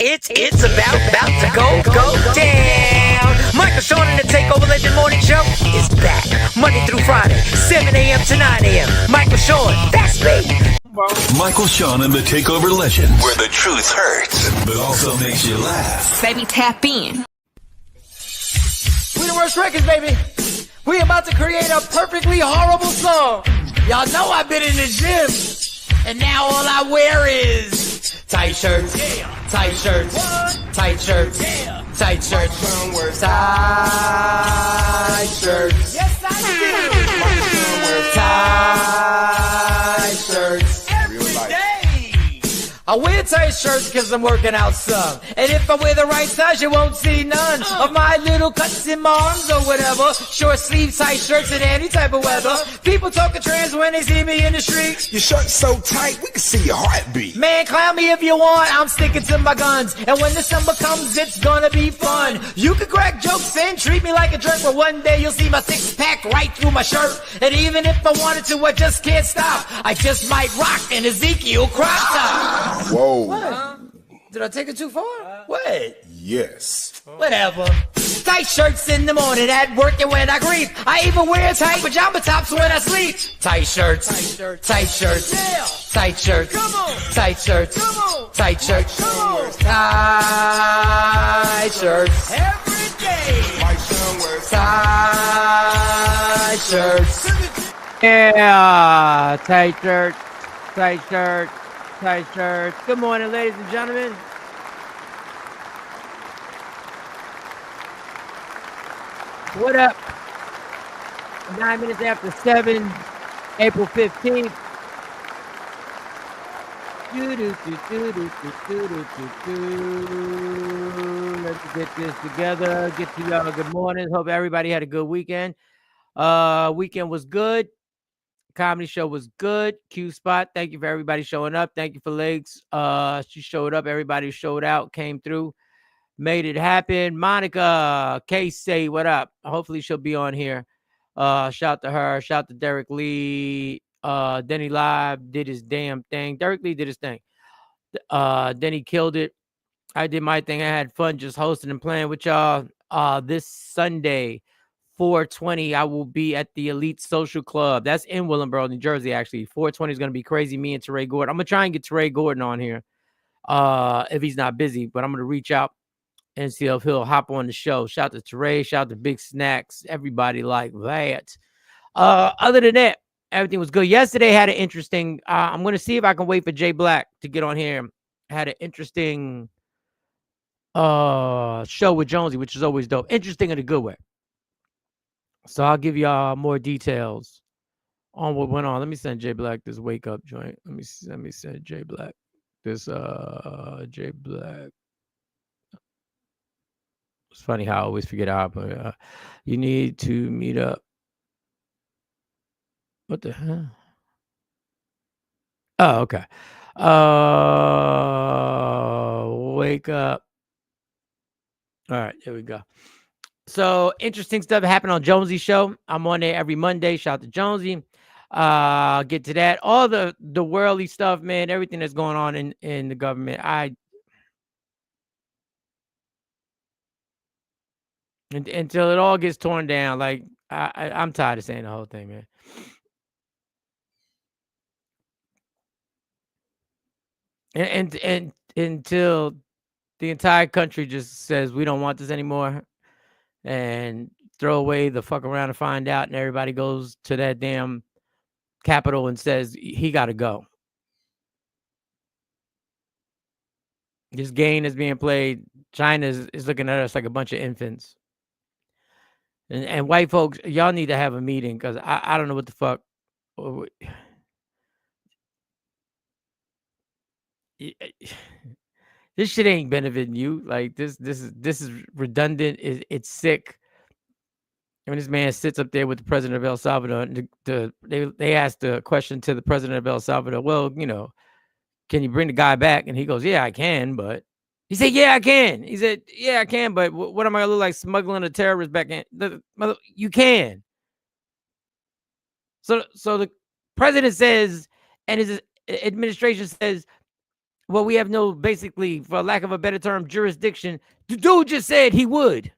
It's about to go down. Michael Sean and the Takeover Legend Morning Show is back Monday through Friday, 7 a.m. to 9 a.m. Michael Sean, that's me. Michael Sean and the Takeover Legends, where the truth hurts, but also makes you laugh. Baby, tap in. We the Worst Records, baby. We about to create a perfectly horrible song. Y'all know I've been in the gym, and now all I wear is tight shirts, tight shirts, tight shirts, tight shirts, tight shirts. Yes, I do. Tight shirts. Every day. I wear tight shirts because I'm working out some. And if I wear the right size, you won't see none of my little cuts in my arms or whatever. Short sleeve tight shirts in any type of weather. People talking trans when they see me in the street. Your shirt's so tight, we can see your heartbeat. Man, clown me if you want, I'm sticking to my guns. And when the summer comes, it's gonna be fun. You can crack jokes and treat me like a jerk, but one day you'll see my six-pack right through my shirt. And even if I wanted to, I just can't stop. I just might rock an Ezekiel crop top. Whoa. What? Did I take it too far? What? Yes. Whatever. Tight shirts in the morning at work and when I grieve. I even wear tight pajama tops when I sleep. Tight shirts. Tight shirts. Tight shirts. Yeah. Tight shirts. Come on. Tight shirts. Come on. Tight shirts. Come on. Tight shirts. Every day. Tight shirts. Yeah. Tight shirts. Tight shirts. Tight shirts. Good morning, ladies and gentlemen. What up? 9 minutes after 7, April 15th. Let's get this together. Get to y'all good morning. Hope everybody had a good weekend. Weekend was good. Comedy show was good. Q Spot, thank you for everybody showing up. Thank you for Legs. She showed up. Everybody showed out, came through, made it happen. Monica K-Say, what up? Hopefully she'll be on here. Shout to her. Shout to Derek Lee. Denny Live did his damn thing. Derek Lee did his thing. Denny killed it. I did my thing. I had fun just hosting and playing with y'all. This Sunday, 420, I will be at the Elite Social Club. That's in Willingboro, New Jersey, actually. 420 is going to be crazy. Me and Teray Gordon. I'm going to try and get Teray Gordon on here if he's not busy. But I'm going to reach out and see if he'll hop on the show. Shout to Teray. Shout to Big Snacks. Everybody like that. Other than that, everything was good. Yesterday had an interesting... I'm going to see if I can wait for Jay Black to get on here. Had an interesting show with Jonesy, which is always dope. Interesting in a good way. So I'll give y'all more details on what went on. Let me send Jay Black this wake up joint. Let me send Jay Black this Jay Black. It's funny how I always forget how, but you need to meet up. What the hell? Oh, okay. Wake up. All right, there we go. So interesting stuff happened on Jonesy's show. I'm on there every Monday. Shout out to Jonesy. Get to that. All the worldly stuff, man. Everything that's going on in the government. Until it all gets torn down. Like I'm tired of saying the whole thing, man. And until the entire country just says we don't want this anymore. And throw away the fuck around and find out, and everybody goes to that damn Capitol and says he got to go. This game is being played. China is looking at us like a bunch of infants. And white folks, y'all need to have a meeting because I don't know what the fuck. This shit ain't benefiting you. Like this is redundant. It's sick. When this man sits up there with the president of El Salvador, and they asked the question to the president of El Salvador. Well, can you bring the guy back? And he goes, "Yeah, I can." But he said, "Yeah, I can." He said, "Yeah, I can." But what am I gonna look like smuggling a terrorist back in? You can. So the president says, and his administration says, Well, we have no, basically, for lack of a better term, jurisdiction. The dude just said he would.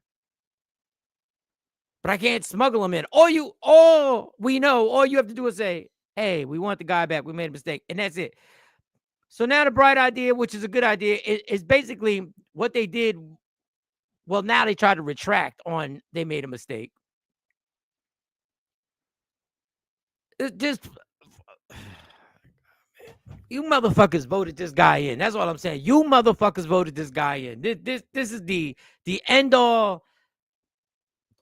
But I can't smuggle him in. All you have to do is say, hey, we want the guy back. We made a mistake. And that's it. So now the bright idea, which is a good idea, is basically what they did. Well, now they try to retract on they made a mistake. Just you motherfuckers voted this guy in. That's all I'm saying. You motherfuckers voted this guy in. This is the end all.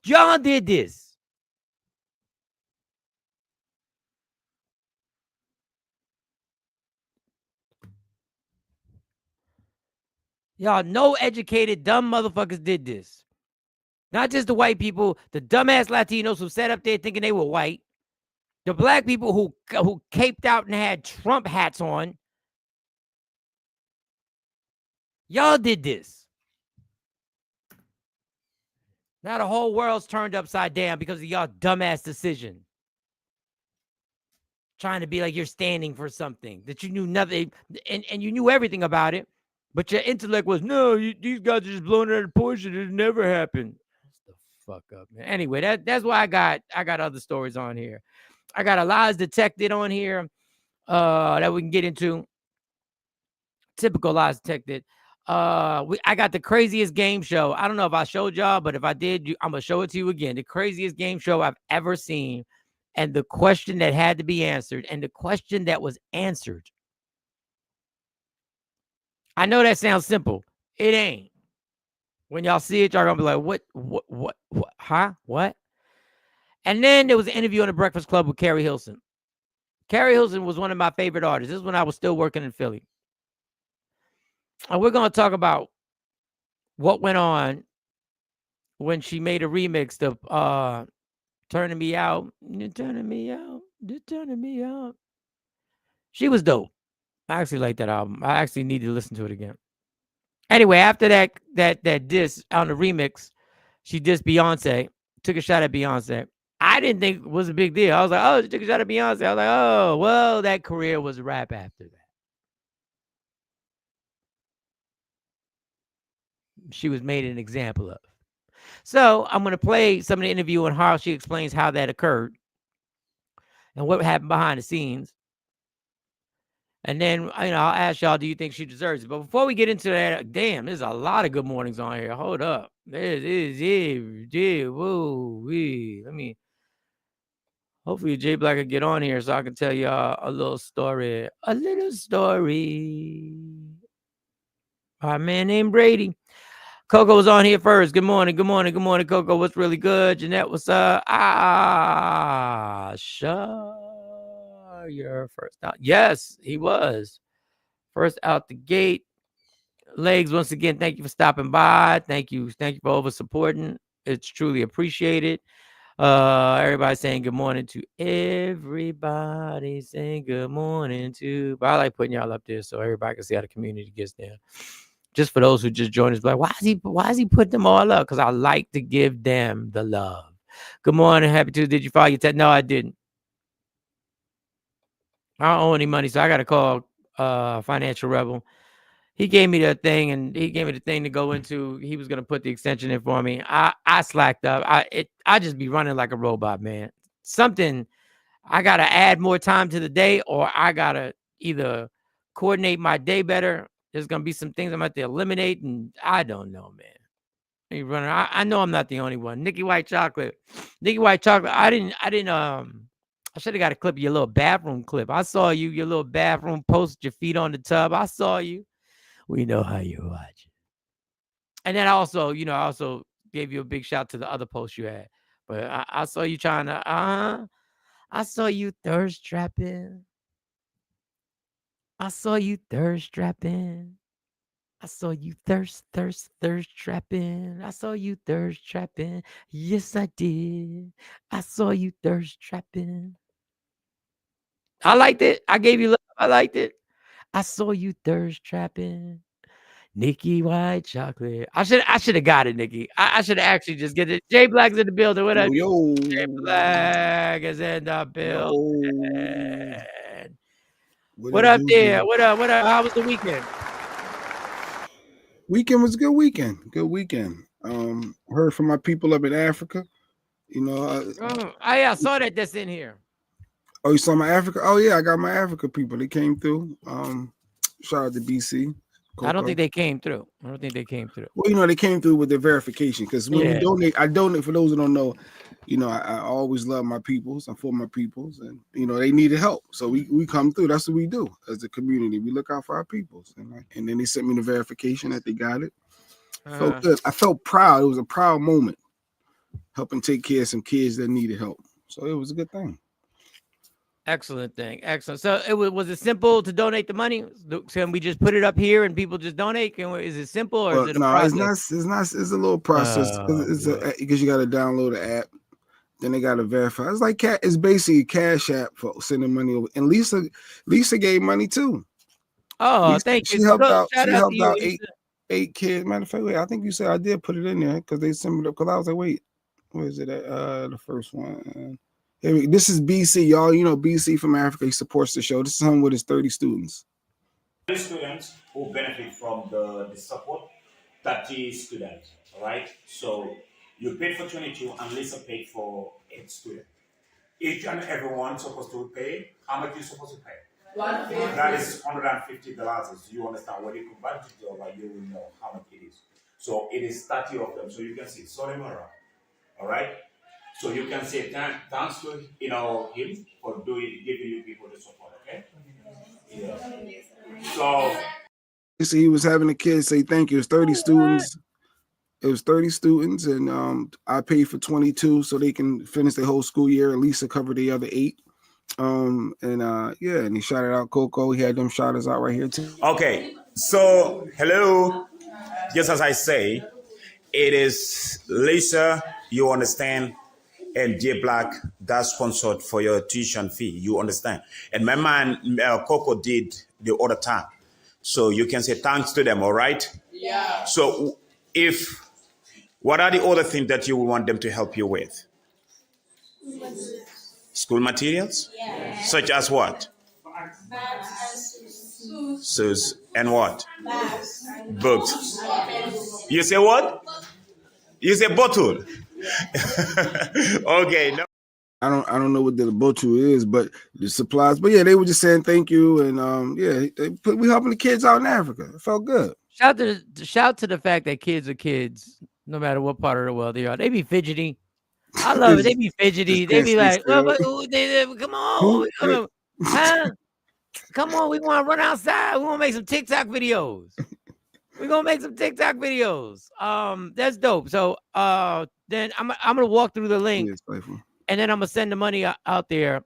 Y'all did this. Y'all no educated dumb motherfuckers did this. Not just the white people, the dumbass Latinos who sat up there thinking they were white. The black people who caped out and had Trump hats on. Y'all did this. Now the whole world's turned upside down because of y'all dumbass decision. Trying to be like you're standing for something that you knew nothing, and you knew everything about it, but your intellect was, no, these guys are just blowing it out of proportion. It never happened. That's the fuck up, man. Anyway, that's why I got other stories on here. I got a lies detected on here that we can get into. Typical lies detected. I got the craziest game show. I don't know if I showed y'all, but if I did, I'm gonna show it to you again. The craziest game show I've ever seen, and the question that had to be answered, and the question that was answered. I know that sounds simple. It ain't. When y'all see it, y'all gonna be like, what, huh? What? And then there was an interview on the Breakfast Club with Keri Hilson. Keri Hilson was one of my favorite artists. This is when I was still working in Philly. And we're going to talk about what went on when she made a remix of Turning Me Out. You're turning me out. You're turning me out. She was dope. I actually like that album. I actually need to listen to it again. Anyway, after that diss on the remix, she dissed Beyonce, took a shot at Beyonce. I didn't think it was a big deal. I was like, oh, she took a shot at Beyonce. I was like, oh, well, that career was a wrap after that. She was made an example of. So I'm going to play some of the interview and how she explains how that occurred and what happened behind the scenes. And then, I'll ask y'all, do you think she deserves it? But before we get into that, damn, there's a lot of good mornings on here. Hold up. Let me, hopefully Jay Black can get on here so I can tell y'all a little story. A little story. Our man named Brady. Coco was on here first. Good morning, Coco. What's really good? Jeanette, what's up? Sure, you're first out. Yes, he was first out the gate. Legs, once again, thank you for stopping by. Thank you for over supporting. It's truly appreciated. Everybody saying good morning to everybody. Saying good morning to. But I like putting y'all up there so everybody can see how the community gets down. Just for those who just joined us, like, why is he putting them all up? Because I like to give them the love. Good morning, happy Tuesday. Did you file your test? No, I didn't. I don't owe any money, so I got to call Financial Rebel. He gave me the thing, and he gave me the thing to go into. He was gonna put the extension in for me. I slacked up. I just be running like a robot, man. Something I gotta add more time to the day, or I gotta either coordinate my day better. There's gonna be some things I'm gonna have to eliminate, and I don't know, man. I know I'm not the only one. Nikki White Chocolate. I should have got a clip of your little bathroom clip. I saw you, your little bathroom post, your feet on the tub. I saw you. We know how you watch. And then I also gave you a big shout to the other post you had. But I saw you trying to, I saw you thirst trapping. I saw you thirst trapping. I saw you thirst trapping. I saw you thirst trapping. Yes, I did. I saw you thirst trapping. I liked it. I gave you love. I liked it. I saw you thirst trapping. Nikki White Chocolate. I should have got it, Nikki. I should actually just get it. Jay Black's in the building. What up? Yo. Jay Black is in the building. What up there? What up? How was the weekend? Weekend was a good weekend. Good weekend. Heard from my people up in Africa. You know, I saw that's in here. oh, you saw my Africa? Oh yeah, I got my Africa people. They came through. Shout out to BC. Coco. I don't think they came through. Well, you know, they came through with their verification because when we donate, I donate for those who don't know. You know, I always love my peoples. I'm for my peoples, and you know they needed help, so we come through. That's what we do as a community. We look out for our peoples, and then they sent me the verification that they got it. Felt good. I felt proud. It was a proud moment, helping take care of some kids that needed help. So it was a good thing. Excellent thing. Excellent. So was it simple to donate the money? Can we just put it up here and people just donate? Is it simple or is it a process? It's not. It's a little process because you got to download the app. Then they got to verify. It's like it's basically Cash App for sending money over. And Lisa gave money too. Oh, thank you. She helped out. She helped out eight kids. Matter of fact, wait, I think you said I did put it in there because they sent it up. Because I was like, wait, where is it at? The first one. This is BC, y'all. You know BC from Africa. He supports the show. This is him with his 30 students. 30 students who benefit from the support. 30 students. All right. So you paid for 22, and Lisa paid for 8 students. Each and everyone supposed to pay. How much you supposed to pay? $150. That is $150. You understand when you combine it together, you will know how much it is. So it is 30 of them. So you can see. Sorry, Mara. All right. So you can say thanks to him for giving you people the support. Okay. Yeah. So he was having the kids say thank you. It was 30 students. It was 30 students, and I paid for 22 so they can finish the whole school year. And Lisa covered the other 8. And he shouted out Coco. He had them shout us out right here too. Okay, so hello. Just as I say, it is Lisa. You understand? And J Black that sponsored for your tuition fee. You understand? And my man Coco did the other time. So you can say thanks to them. All right? Yeah. So what are the other things that you want them to help you with? School materials? Yeah. Such as what? Shoes. And what? Books. You say what? You say bottle. Okay. No. I don't know what the bottle is, but the supplies. But yeah, they were just saying thank you, and we helping the kids out in Africa. It felt good. Shout to the fact that kids are kids, no matter what part of the world they are. They be fidgety. I love it. They be fidgety. They be like, come on, huh? Come on, we want to run outside. We want to make some TikTok videos. We're gonna make some TikTok videos. That's dope. So then I'm gonna walk through the link, and then I'm gonna send the money out there.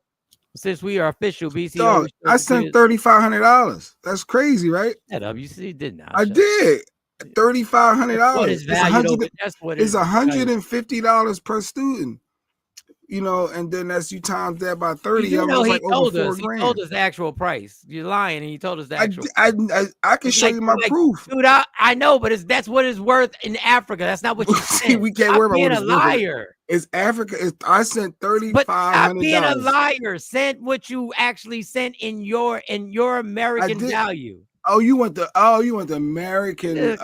Since we are official, BC. Dog, I sent $3,500. That's crazy, right? Shut up. You see, did not. I did. $3,500. That's what it's $150 per student. You know, and then as you times that by 30, he told us the actual price. You're lying, and he told us the actual. I can show you my proof, dude. I know, but that's what it's worth in Africa. That's not what you said. We can't worry about being a liar. It's Africa. I sent $3,500. But stop being a liar. Send what you actually sent in your American value. You want the American. Don't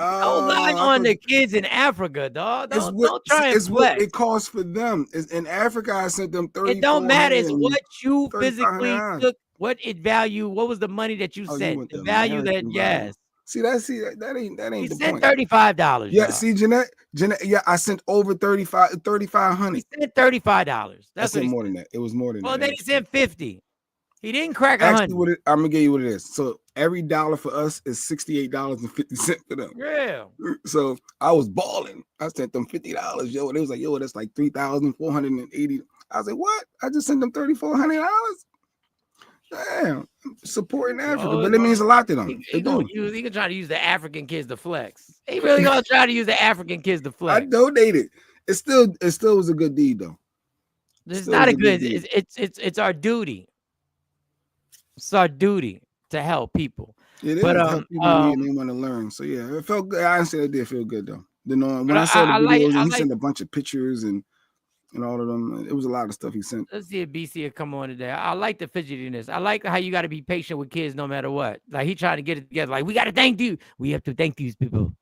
lie on the kids in Africa, dog. Don't try and flex. What it costs for them. In Africa, I sent them $30. It don't matter. It's what you physically took. What was the money that you sent? The value that yes. See that ain't he the sent point. $35. Yeah, see Jeanette. Yeah, I sent over $3,500. He sent $35. That's more than that. It was more than that. Well, then he sent $50. He didn't crack $100. I'm gonna give you what it is. So every dollar for us is $68.50 for them. Yeah. So I was balling. I sent them $50. Yo, they was like, yo, that's like $3,480. I was like, what? I just sent them $3,400. Damn, supporting Africa, but it means a lot to them. He gonna try to use the African kids to flex. He really gonna try to use the African kids to flex. I donated. It still was a good deed though. It's not a good. It's our duty. It's our duty to help people. It is. But help people they want to learn. So yeah, it felt good. I said it did feel good though. When I saw the videos, he sent a bunch of pictures and all of them. It was a lot of stuff he sent. Let's see if BC will come on today. I like the fidgetiness. I like how you got to be patient with kids no matter what. Like he trying to get it together. Like we got to thank you. We have to thank these people.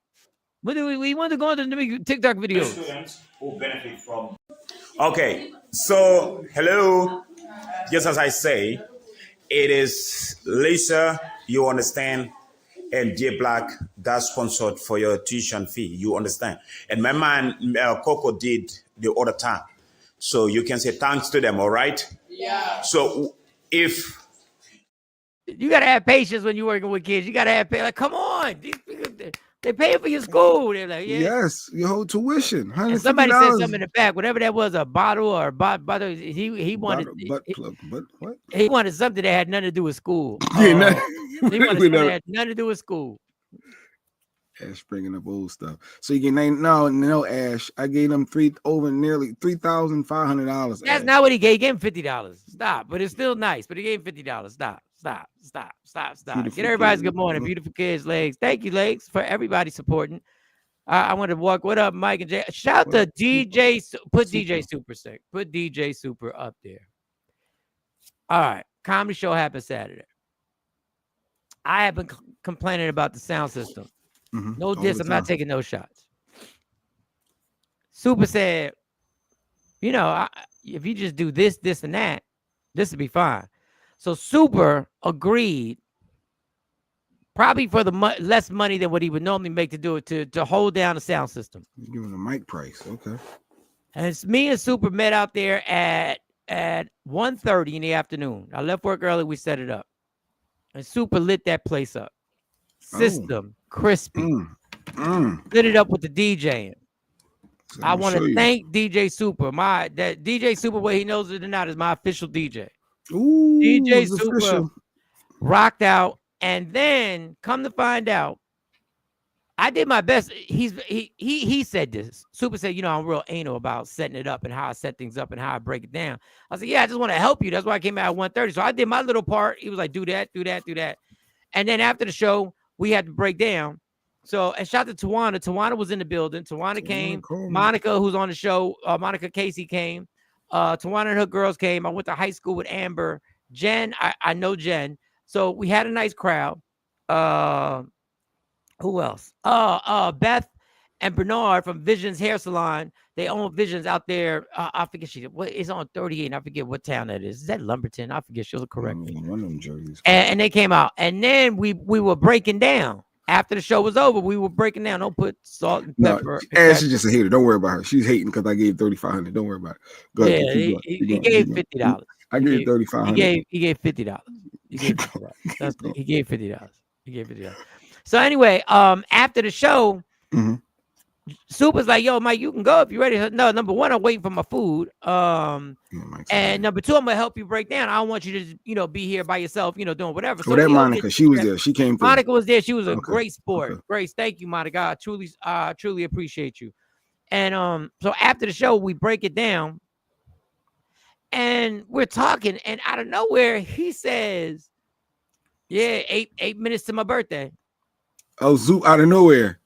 What do we want to go into the TikTok videos? Students who benefit from. Okay, so hello. Just as I say, it is Lisa, you understand, and J Black that sponsored for your tuition fee. You understand? And my man Coco did the other time. So you can say thanks to them, all right? Yeah. So if you gotta have patience when you're working with kids. You gotta have patience. Like, come on, they pay for your school. They're like, yeah. Yes, your whole tuition. And somebody said something in the back, whatever that was, a bottle or a bottle. He wanted butt plug, but what? He wanted something that had nothing to do with school. He wanted something that had nothing to do with school. Ash bringing up old stuff. So you get no Ash. I gave them nearly $3,500. That's not what he gave. He gave him $50. Stop. But it's still nice. But he gave him $50. Stop. Beautiful Get everybody's good morning. Beautiful kids, Legs. Thank you, Legs, for everybody supporting. I want to walk. What up, Mike and Jay? Shout to DJ. Put DJ Super sick. Put DJ Super up there. All right. Comedy show happened Saturday. I have been complaining about the sound system. Mm-hmm. No diss. I'm not taking no shots. Super said, if you just do this, and that, this would be fine. So Super agreed, probably for the less money than what he would normally make to do it, to hold down the sound system. You're giving a mic price, okay. And it's me and Super met out there at 1:30 in the afternoon. I left work early. We set it up, and Super lit that place up. System crispy. Lit it up with the DJing. So I want to thank DJ Super. That DJ Super, whether he knows it or not, is my official DJ. Ooh, DJ Super official. Rocked out, and then come to find out, I did my best. He said this. Super said, I'm real anal about setting it up and how I set things up and how I break it down. I said, yeah, I just want to help you. That's why I came out at 1:30. So I did my little part. He was like, do that. And then after the show, we had to break down. So, and shout out to Tawana. Tawana was in the building. Tawana came. Monica, who's on the show, Monica Casey came. Tawana and her girls came. I went to high school with Amber. Jen, I know Jen. So we had a nice crowd. Who else? Beth and Bernard from Visions Hair Salon. They own Visions out there. I forget it's on 38. And I forget what town that is. Is that Lumberton? I forget. She'll correct me. One of them jerseys. And they came out. And then we were breaking down. After the show was over, we were breaking down. Don't put salt and pepper. No, she's just a hater. Don't worry about her. She's hating because I gave $3,500. Don't worry about it. Go ahead. Yeah, he gave $50. I gave $3,500. He gave $50. He gave $50. He gave $50. He gave $50. So anyway, after the show, Super's like, yo, Mike, you can go if you're ready. No, number one, I'm waiting for my food. And number two, I'm gonna help you break down. I don't want you to, be here by yourself, doing whatever. So that Monica, she was there. She came through. Monica was there. She was a great sport. Okay. Grace, thank you, Monica. I truly appreciate you. And so after the show, we break it down, and we're talking, and out of nowhere, he says, "Yeah, eight minutes to my birthday." Oh, Zoop out of nowhere.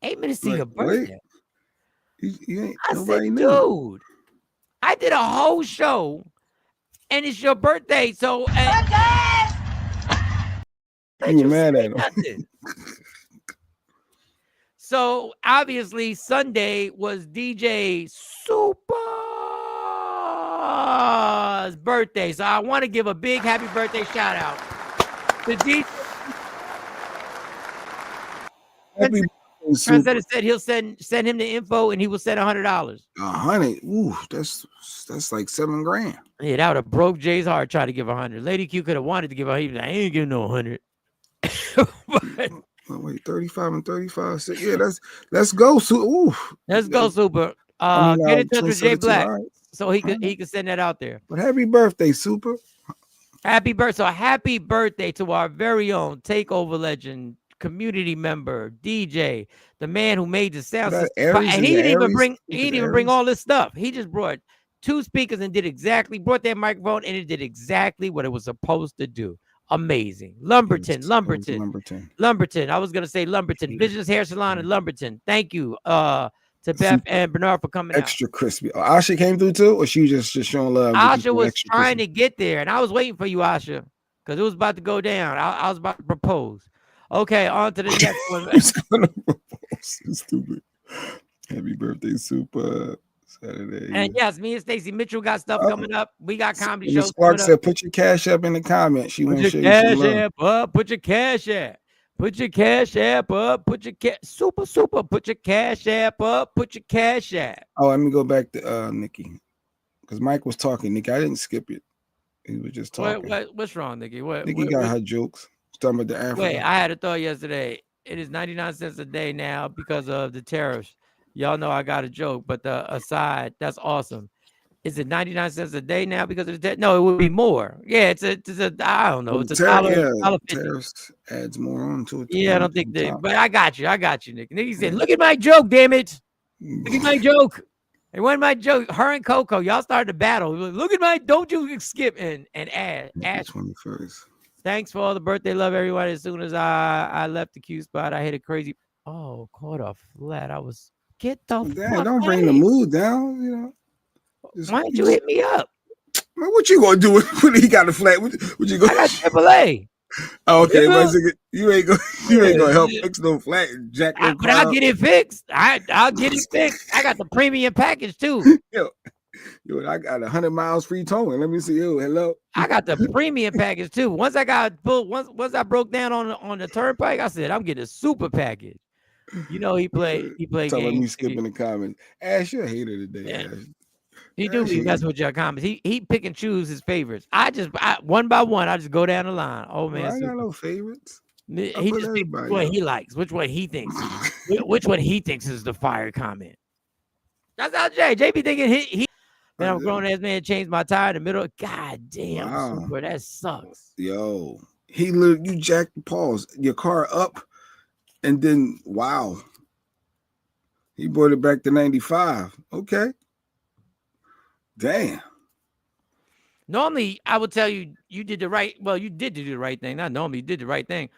8 minutes to your birthday. You ain't, I said, dude, I did a whole show, and it's your birthday. So, you mad at him? So obviously Sunday was DJ Super's birthday. So I want to give a big happy birthday shout out to DJ. Happy Trendsetter said he'll send him the info and he will send $100. $100. Ooh, that's like $7,000. Yeah, that would have broke Jay's heart trying to give 100. Lady Q could have wanted to give a. He was like, I ain't giving no 100. But, wait, 35 and 35. So yeah, let's go. Ooh, let's go, Super. Get in touch with Jay Black so he could send that out there. But happy birthday, Super. Happy birthday. So happy birthday to our very own Takeover legend, community member, DJ, the man who made the sound system. And he didn't even bring all this stuff. He just brought 2 speakers and brought that microphone, and it did exactly what it was supposed to do. Amazing. Lumberton. I was gonna say Lumberton. Visions Hair Salon in Lumberton. Thank you to Beth and Bernard for coming extra crispy. Asha came through too, or she was just showing love? Asha was trying to get there, and I was waiting for you, Asha, because it was about to go down. I was about to propose. Okay, on to the next one. Who's gonna propose? Stupid. Happy birthday, Super. Saturday. And yes, me and Stacey Mitchell got stuff coming up. We got comedy And Miss shows Clark coming said, up. "Put your cash up in the comments. She Put want to your show you some cash love." app up. Put your cash app. Put your cash app up. Put your super. Put your cash app up. Put your cash app. Oh, let me go back to Nikki, because Mike was talking. Nikki, I didn't skip it. He was just talking. What's wrong, Nikki? Nikki got her jokes. She's talking about the Africa. Wait, I had a thought yesterday. It is 99 cents a day now because of the tariffs. Y'all know I got a joke, but the aside, that's awesome. Is it 99 cents a day now because of the tariff? No, it would be more. Yeah, it's a I don't know. Well, it's a dollar. Yeah, tariffs adds more on to it. Yeah, I don't think that, but I got you, Nick. Nikki said, "Look at my joke, damn it! Look at my joke." It wasn't my joke. Her and Coco, y'all started to battle. Look at my. Don't you skip and add. 21st. Thanks for all the birthday love, everyone. As soon as I left the Q spot, I hit a crazy. Oh, caught a flat. I was get the fuck. Don't bring the mood down. You know. Why didn't you hit me up? Man, what you gonna do when he got a flat? What you gonna? I got AAA. Oh, okay, but you ain't gonna help fix no flat, Jack. But I'll get it fixed. I'll get it fixed. I got the premium package too. Yo, I got 100 miles free towing. Let me see you. Hello. I got the premium package too. Once I I broke down on the turnpike, I said I'm getting a super package. You know, he played Telling games. me skipping the comments. Ash, you're a hater today. Yeah. Ash. He do be messing with your comments. He pick and choose his favorites. I one by one, I just go down the line. Oh man, I ain't got no favorites. He just picks which one he likes, which one he thinks, which one he thinks is the fire comment. That's how Jay be thinking he. Man, I'm a grown ass man. Changed my tire in the middle. God damn, wow. Super, that sucks. Yo, you jacked the pause your car up, and then wow, he brought it back to 95. Okay. Damn. Normally, I would tell you did the right. Well, you did do the right thing. Not normally, you did the right thing,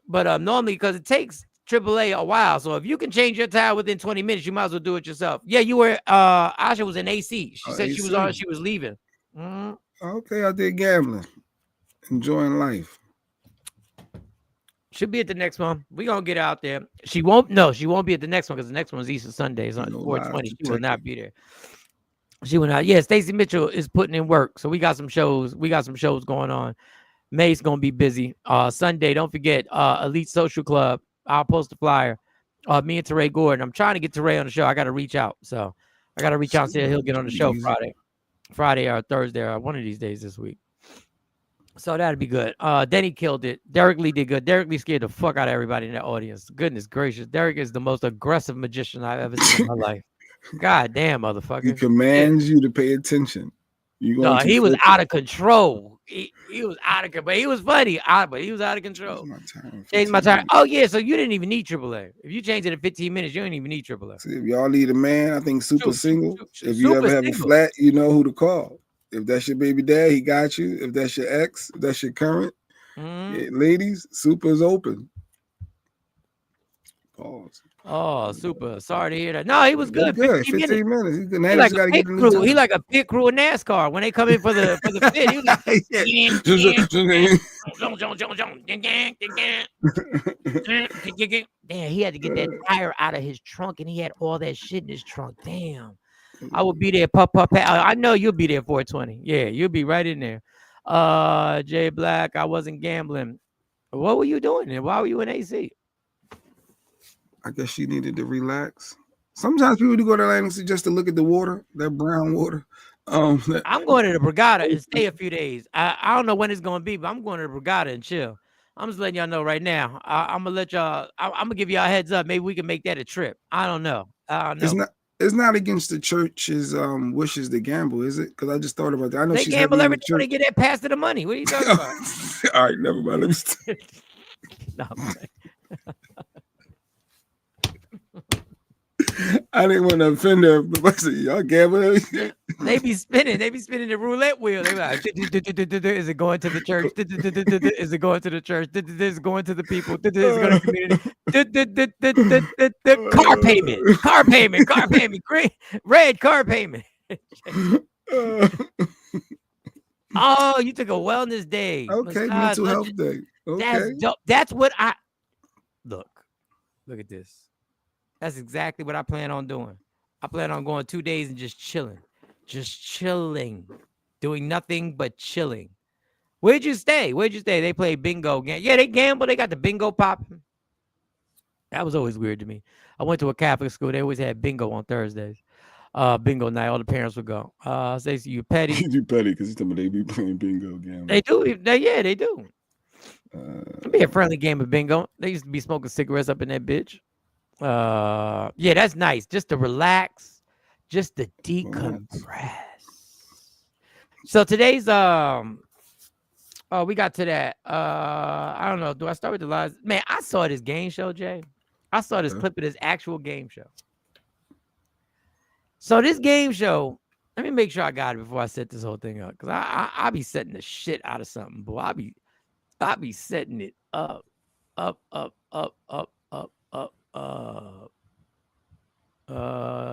but normally because it takes AAA a while. So if you can change your tire within 20 minutes, you might as well do it yourself. Yeah, you were. Asha was in AC. She said AC. She was leaving. Mm-hmm. Okay, out there gambling, enjoying life. She'll be at the next one. We're gonna get out there. She won't be at the next one because the next one's Easter Sunday. It's on 420. She will not be there. She went out. Yeah, Stacey Mitchell is putting in work. So we got some shows. Going on. May's gonna be busy. Sunday, don't forget, Elite Social Club. I'll post a flyer. Me and Teray Gordon. I'm trying to get Teray on the show. I gotta reach out. So I gotta reach out and see if he'll get on the show Friday or Thursday or one of these days this week. So that'd be good. Denny killed it. Derek Lee did good. Derek Lee scared the fuck out of everybody in the audience. Goodness gracious. Derek is the most aggressive magician I've ever seen in my life. God damn, motherfucker. He commands you to pay attention. No, he was out of control. He was out of control. But he was funny, but he was out of control. Changed my time. Oh, yeah, so you didn't even need AAA. If you change it in 15 minutes, you don't even need AAA. See, if y'all need a man, I think Super single. If you ever have a flat, you know who to call. If that's your baby dad, he got you. If that's your ex, if that's your current. Ladies, Super is open. Pause. Oh, Super. Sorry to hear that. No, he was good. 15 minutes. He like a pit crew. He like a pit crew in NASCAR. When they come in for the pit, he was like, damn, he had to get that tire out of his trunk, and he had all that shit in his trunk. Damn. I will be there. I know you'll be there 420. Yeah, you'll be right in there. Jay Black, I wasn't gambling. What were you doing there? Why were you in AC? I guess she needed to relax. Sometimes people do go to Atlantic just to look at the water, that brown water. I'm going to the Brigada and stay a few days. I don't know when it's going to be, but I'm going to the Brigada and chill. I'm just letting y'all know right now. I'm going to let y'all, I'm going to give y'all a heads up. Maybe we can make that a trip. I don't know. It's not against the church's wishes to gamble, is it? Because I just thought about that. I know they gamble every time they get that pass to the money. What are you talking about? All right, never mind. Let me start. No, I didn't want to offend her, but I said, y'all gamble. They be spinning the roulette wheel. They like, is it going to the church? Is it going to the church? Is it going to the people? Is it going to the community? Car payment, green, red car payment. Oh, you took a wellness day. Okay, mental health day. Okay. That's what Look at this. That's exactly what I plan on doing. I plan on going 2 days and just chilling, doing nothing but chilling. Where'd you stay? They play bingo. Yeah, they gamble. They got the bingo popping. That was always weird to me. I went to a Catholic school. They always had bingo on Thursdays. Bingo night. All the parents would go. Say you petty. You petty because you tell me they be playing bingo game. They do. They do. It'd be a friendly game of bingo. They used to be smoking cigarettes up in that bitch. Yeah, that's nice. Just to relax, just to decompress. So today's we got to that. I don't know. Do I start with the last? Man, I saw this game show, Jay. I saw this clip of this actual game show. So this game show, let me make sure I got it before I set this whole thing up. Cause I be setting the shit out of something, boy. I be setting it up. Yeah,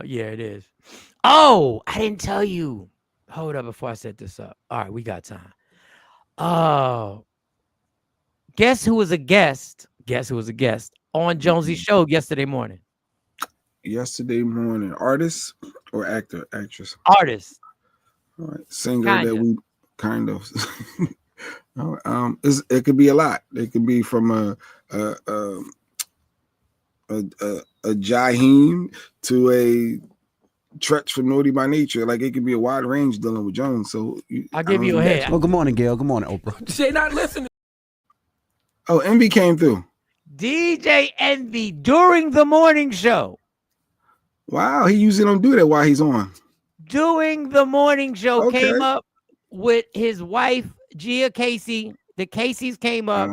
it is. Oh, I didn't tell you. Hold up before I set this up. All right, we got time. Oh, guess who was a guest? On Jonesy's show yesterday morning? Yesterday morning, artist or actor, actress? Artist. All right, singer that we kind of. It could be a lot. It could be from a Jaheim to a Tretch from Naughty by Nature. Like it could be a wide range dealing with Jones. So I'll give you a head. Oh, good morning, Gail. Good morning, Oprah. Jay not listening. Oh, Envy came through. DJ Envy during the morning show. Wow, he usually don't do that while he's on. Doing the morning show came up with his wife, Gia Casey. The Caseys came up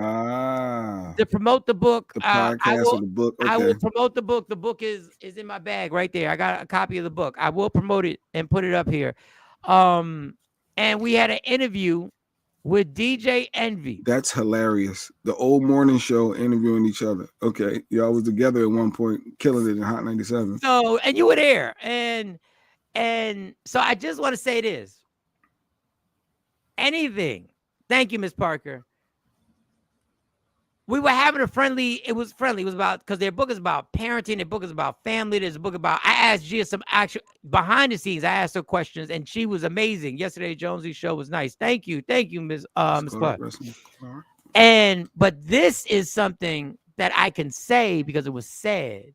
to promote the book. The podcast or the book. Okay. I will promote the book. The book is in my bag right there. I got a copy of the book. I will promote it and put it up here. And we had an interview with DJ Envy. That's hilarious. The old morning show interviewing each other. Okay. Y'all was together at one point, killing it in Hot 97. So, and you were there. And so I just want to say this. Anything. Thank you, Miss Parker. We were having a friendly. It was friendly. It was about, because their book is about parenting. Their book is about family. There's a book about, I asked Gia some actual behind the scenes. I asked her questions and she was amazing. Yesterday, Jonesy's show was nice. Thank you, Miss Clark. But this is something that I can say because it was said.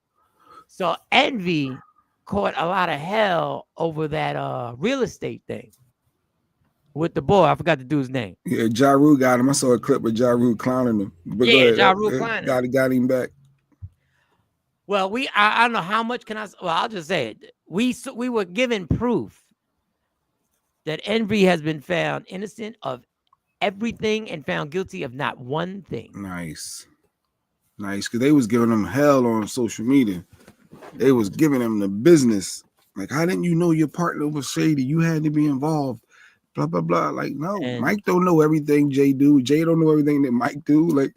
So Envy caught a lot of hell over that real estate thing. With the boy, I forgot the dude's name. Yeah, Ja Rule got him. I saw a clip of Ja Rule clowning him. But Ja Rule clowning. Got him back. Well, I don't know how much can I. Well, I'll just say it. We were given proof that Envy has been found innocent of everything and found guilty of not one thing. Nice, because they was giving him hell on social media. They was giving him the business. Like, how didn't you know your partner was shady? You had to be involved. Blah blah blah. Like, no, Mike don't know everything Jay do. Jay don't know everything that Mike do. Like,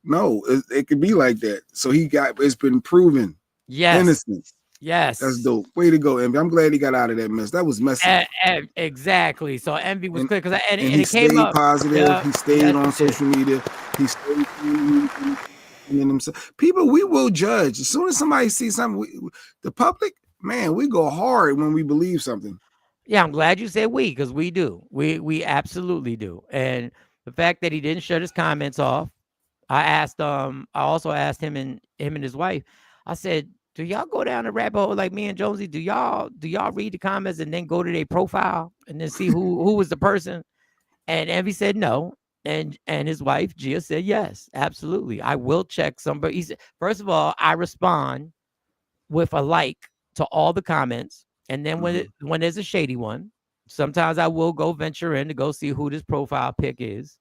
no, it could be like that. So it's been proven. Yes, innocent. Yes, that's dope. Way to go, Envy. I'm glad he got out of that mess. That was messy. Exactly. So Envy was clear because and he stayed positive. He stayed on social media. He stayed in himself. People, we will judge as soon as somebody sees something. The public, man, we go hard when we believe something. Yeah, I'm glad you said we, because we do. We absolutely do. And the fact that he didn't shut his comments off, I also asked him and his wife, I said, do y'all go down the rabbit hole like me and Jonesy? Do y'all read the comments and then go to their profile and then see who was the person? And Envy said no. And his wife, Gia, said yes, absolutely. I will check somebody. He said, first of all, I respond with a like to all the comments. And then when there's a shady one, sometimes I will go venture in to go see who this profile pic is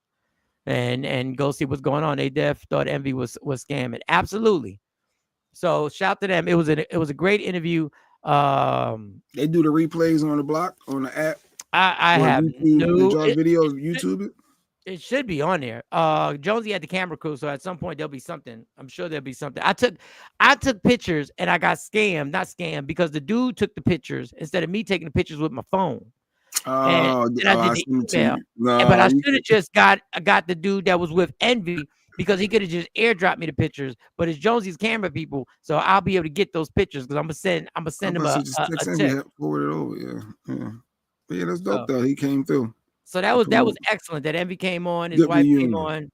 and go see what's going on. They thought Envy was scamming. Absolutely. So shout to them. It was a great interview. They do the replays on the block, on the app. I have videos, YouTube it. It should be on there. Jonesy had the camera crew, so at some point there'll be something. I'm sure there'll be something. I took pictures and I got not scammed, because the dude took the pictures instead of me taking the pictures with my phone. I did the email. But I should have just got the dude that was with Envy because he could have just airdropped me the pictures, but it's Jonesy's camera people, so I'll be able to get those pictures because I'm gonna send him a text. Forward it over. Yeah. But yeah, that's dope though. He came through. So that was excellent. That Envy came on, his wife came on.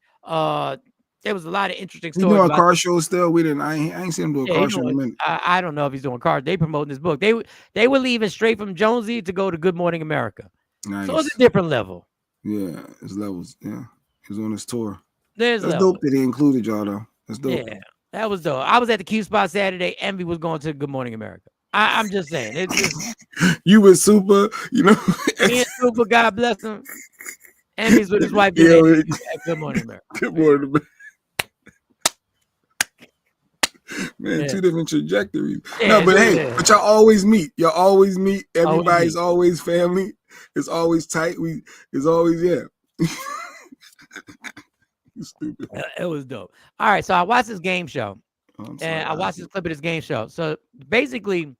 There was a lot of interesting stories. He's doing car shows still. We didn't. I ain't seen him do a car show in a minute. I don't know if he's doing cars. They promoting this book. They were leaving straight from Jonesy to go to Good Morning America. Nice. So it's a different level. Yeah, his levels. Yeah, he's on his tour. That's dope that he included y'all though. That's dope. Yeah, that was dope. I was at the Q Spot Saturday. Envy was going to Good Morning America. I'm just saying. It's just, you with Super, you know. Me and Super, God bless him. Envy's with his wife. Good Morning America. Good Morning America. Man, two different trajectories. No, but but y'all always meet. Y'all always meet. Everybody's always family. It's always tight. It's always Stupid. It was dope. All right, so I watched this game show, and I watched this clip of this game show. So basically,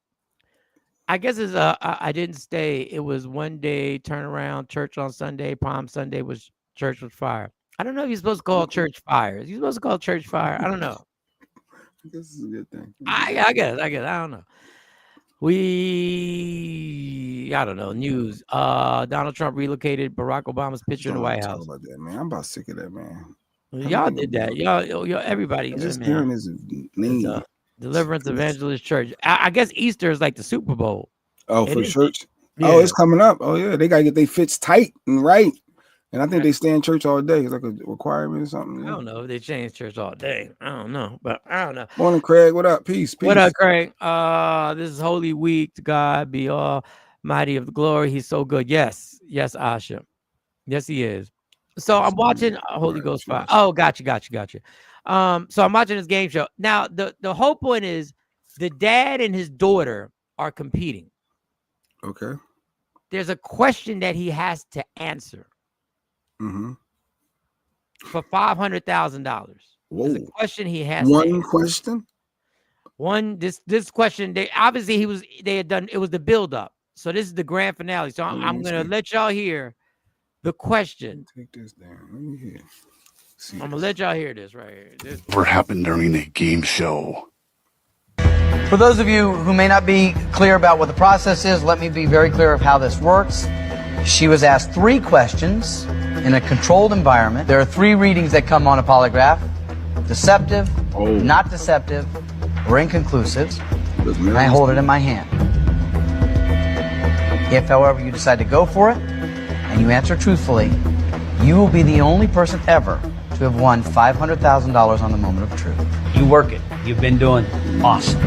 I guess it's I didn't stay. It was one day turnaround, church on Sunday, Palm Sunday was church with fire. I don't know if you're supposed to call church fire. Is you supposed to call church fire? I don't know. This is a good thing. I guess. I don't know. I don't know. News. Donald Trump relocated Barack Obama's picture in the White House. About that, man. I'm about sick of that, man. Y'all did that. Y'all everybody. Just hearing his name. Deliverance Evangelist Church. I guess Easter is like the Super Bowl. Oh, for church? Yeah. Oh, it's coming up. Oh, yeah. They got to get their fits tight and right. And I think they stay in church all day. It's like a requirement or something. I don't know if they change church all day. I don't know, but I don't know. Morning, Craig. What up? Peace. What up, Craig? This is Holy Week. To God be all mighty of the glory. He's so good. Yes, Asha. Yes, he is. So I'm watching Holy Ghost Fire. Oh, gotcha. So I'm watching this game show. Now, the whole point is the dad and his daughter are competing. Okay. There's a question that he has to answer. Mm-hmm. For $500,000. There's a question he has. One question. This question. They obviously they had done. It was the build up. So this is the grand finale. So I'm gonna let y'all hear the question. Take this down. Let me hear. I'm gonna let y'all hear this right here. What happened during a game show? For those of you who may not be clear about what the process is, let me be very clear of how this works. She was asked 3 questions in a controlled environment. There are 3 readings that come on a polygraph: deceptive, not deceptive, or inconclusive. And I hold it in my hand. If, however, you decide to go for it and you answer truthfully, you will be the only person ever to have won $500,000 on the moment of truth. You work it. You've been doing awesome.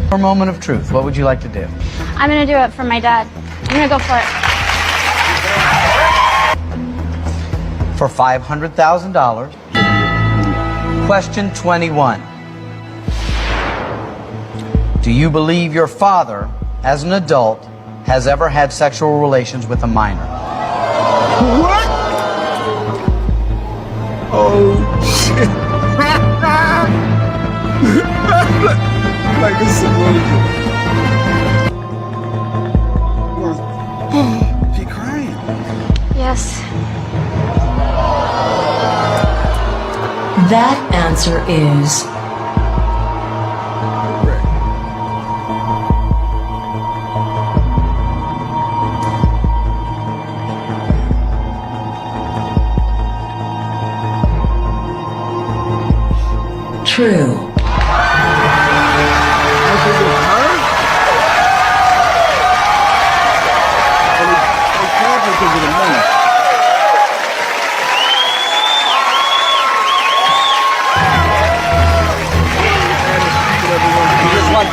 For moment of truth, what would you like to do? I'm going to do it for my dad. I'm going to go for it. For $500,000. Question 21. Do you believe your father, as an adult, has ever had sexual relations with a minor? What? Oh, shit. Like this is she crying? Yes. That answer is true.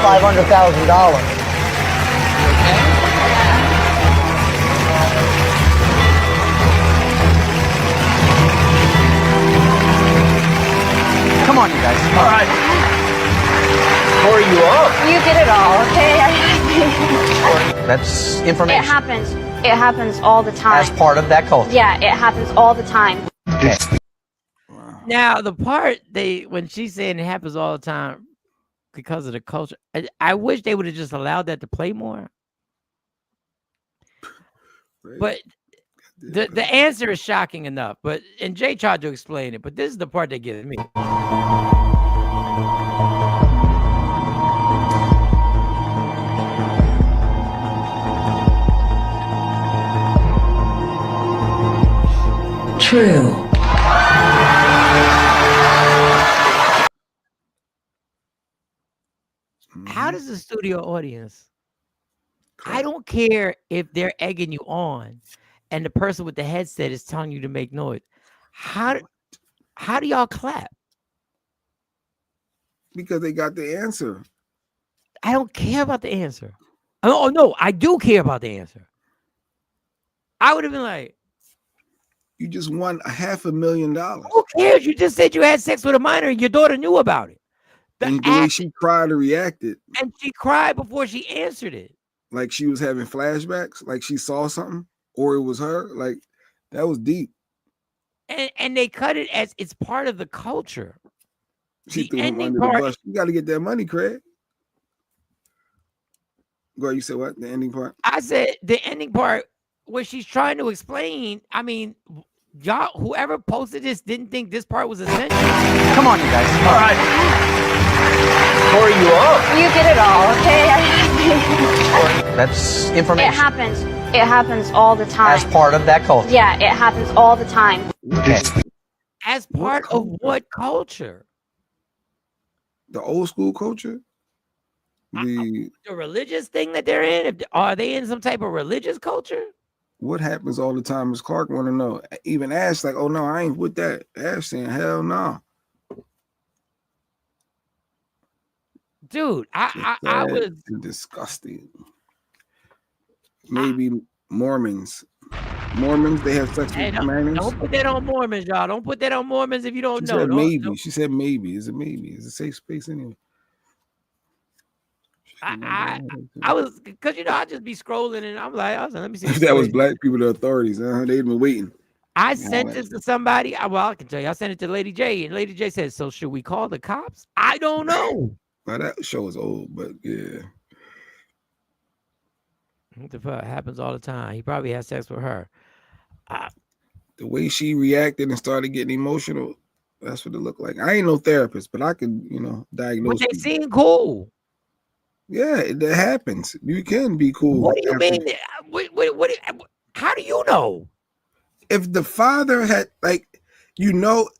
$500,000. Come on, you guys. All right. Hurry you up. You did it all, okay? That's information. It happens all the time. As part of that culture. Yeah, it happens all the time. Okay. Now, the part when she's saying it happens all the time because of the culture, I wish they would have just allowed that to play more. But The answer is shocking enough, and Jay tried to explain it, but this is the part that gets me. True. How does the studio audience? I don't care if they're egging you on and the person with the headset is telling you to make noise. How do y'all clap? Because they got the answer. I don't care about the answer. Oh no, I do care about the answer. I would have been like, you just won $500,000. Who cares? You just said you had sex with a minor and your daughter knew about it. The way she cried or reacted. And she cried before she answered it. Like she was having flashbacks, like she saw something, or it was her. Like that was deep. And they cut it as it's part of the culture. She threw him under the bus. You got to get that money, Craig. Go ahead, you said what? The ending part? I said the ending part where she's trying to explain. I mean, y'all, whoever posted this didn't think this part was essential. Come on, you guys. All right. Corey, you up? You did it all, okay? That's information. It happens. It happens all the time. As part of that culture. Yeah, it happens all the time. Okay. As part of what culture? The old school culture? The religious thing that they're in? Are they in some type of religious culture? What happens all the time is Clark want to know. Even Ash like, oh no, I ain't with that. Ash saying, hell no. Dude, I was disgusting. Maybe Mormons. Mormons, they have sex with minors. Don't put that on Mormons, y'all. Don't put that on Mormons if you don't know. Said maybe. She said maybe. Is it maybe? It's a safe space anyway. I was, because I just be scrolling and I'm like, let me see. If that was black people, the authorities, they'd been waiting. I sent this to somebody. Well, I can tell you, I sent it to Lady J, and Lady J said, "So should we call the cops?" I don't know. Now that show is old, but yeah. What the fuck happens all the time? He probably had sex with her. The way she reacted and started getting emotional, that's what it looked like. I ain't no therapist, but I could, diagnose. But they seem cool. Yeah, that happens. You can be cool. What do you mean? How do you know? If the father had,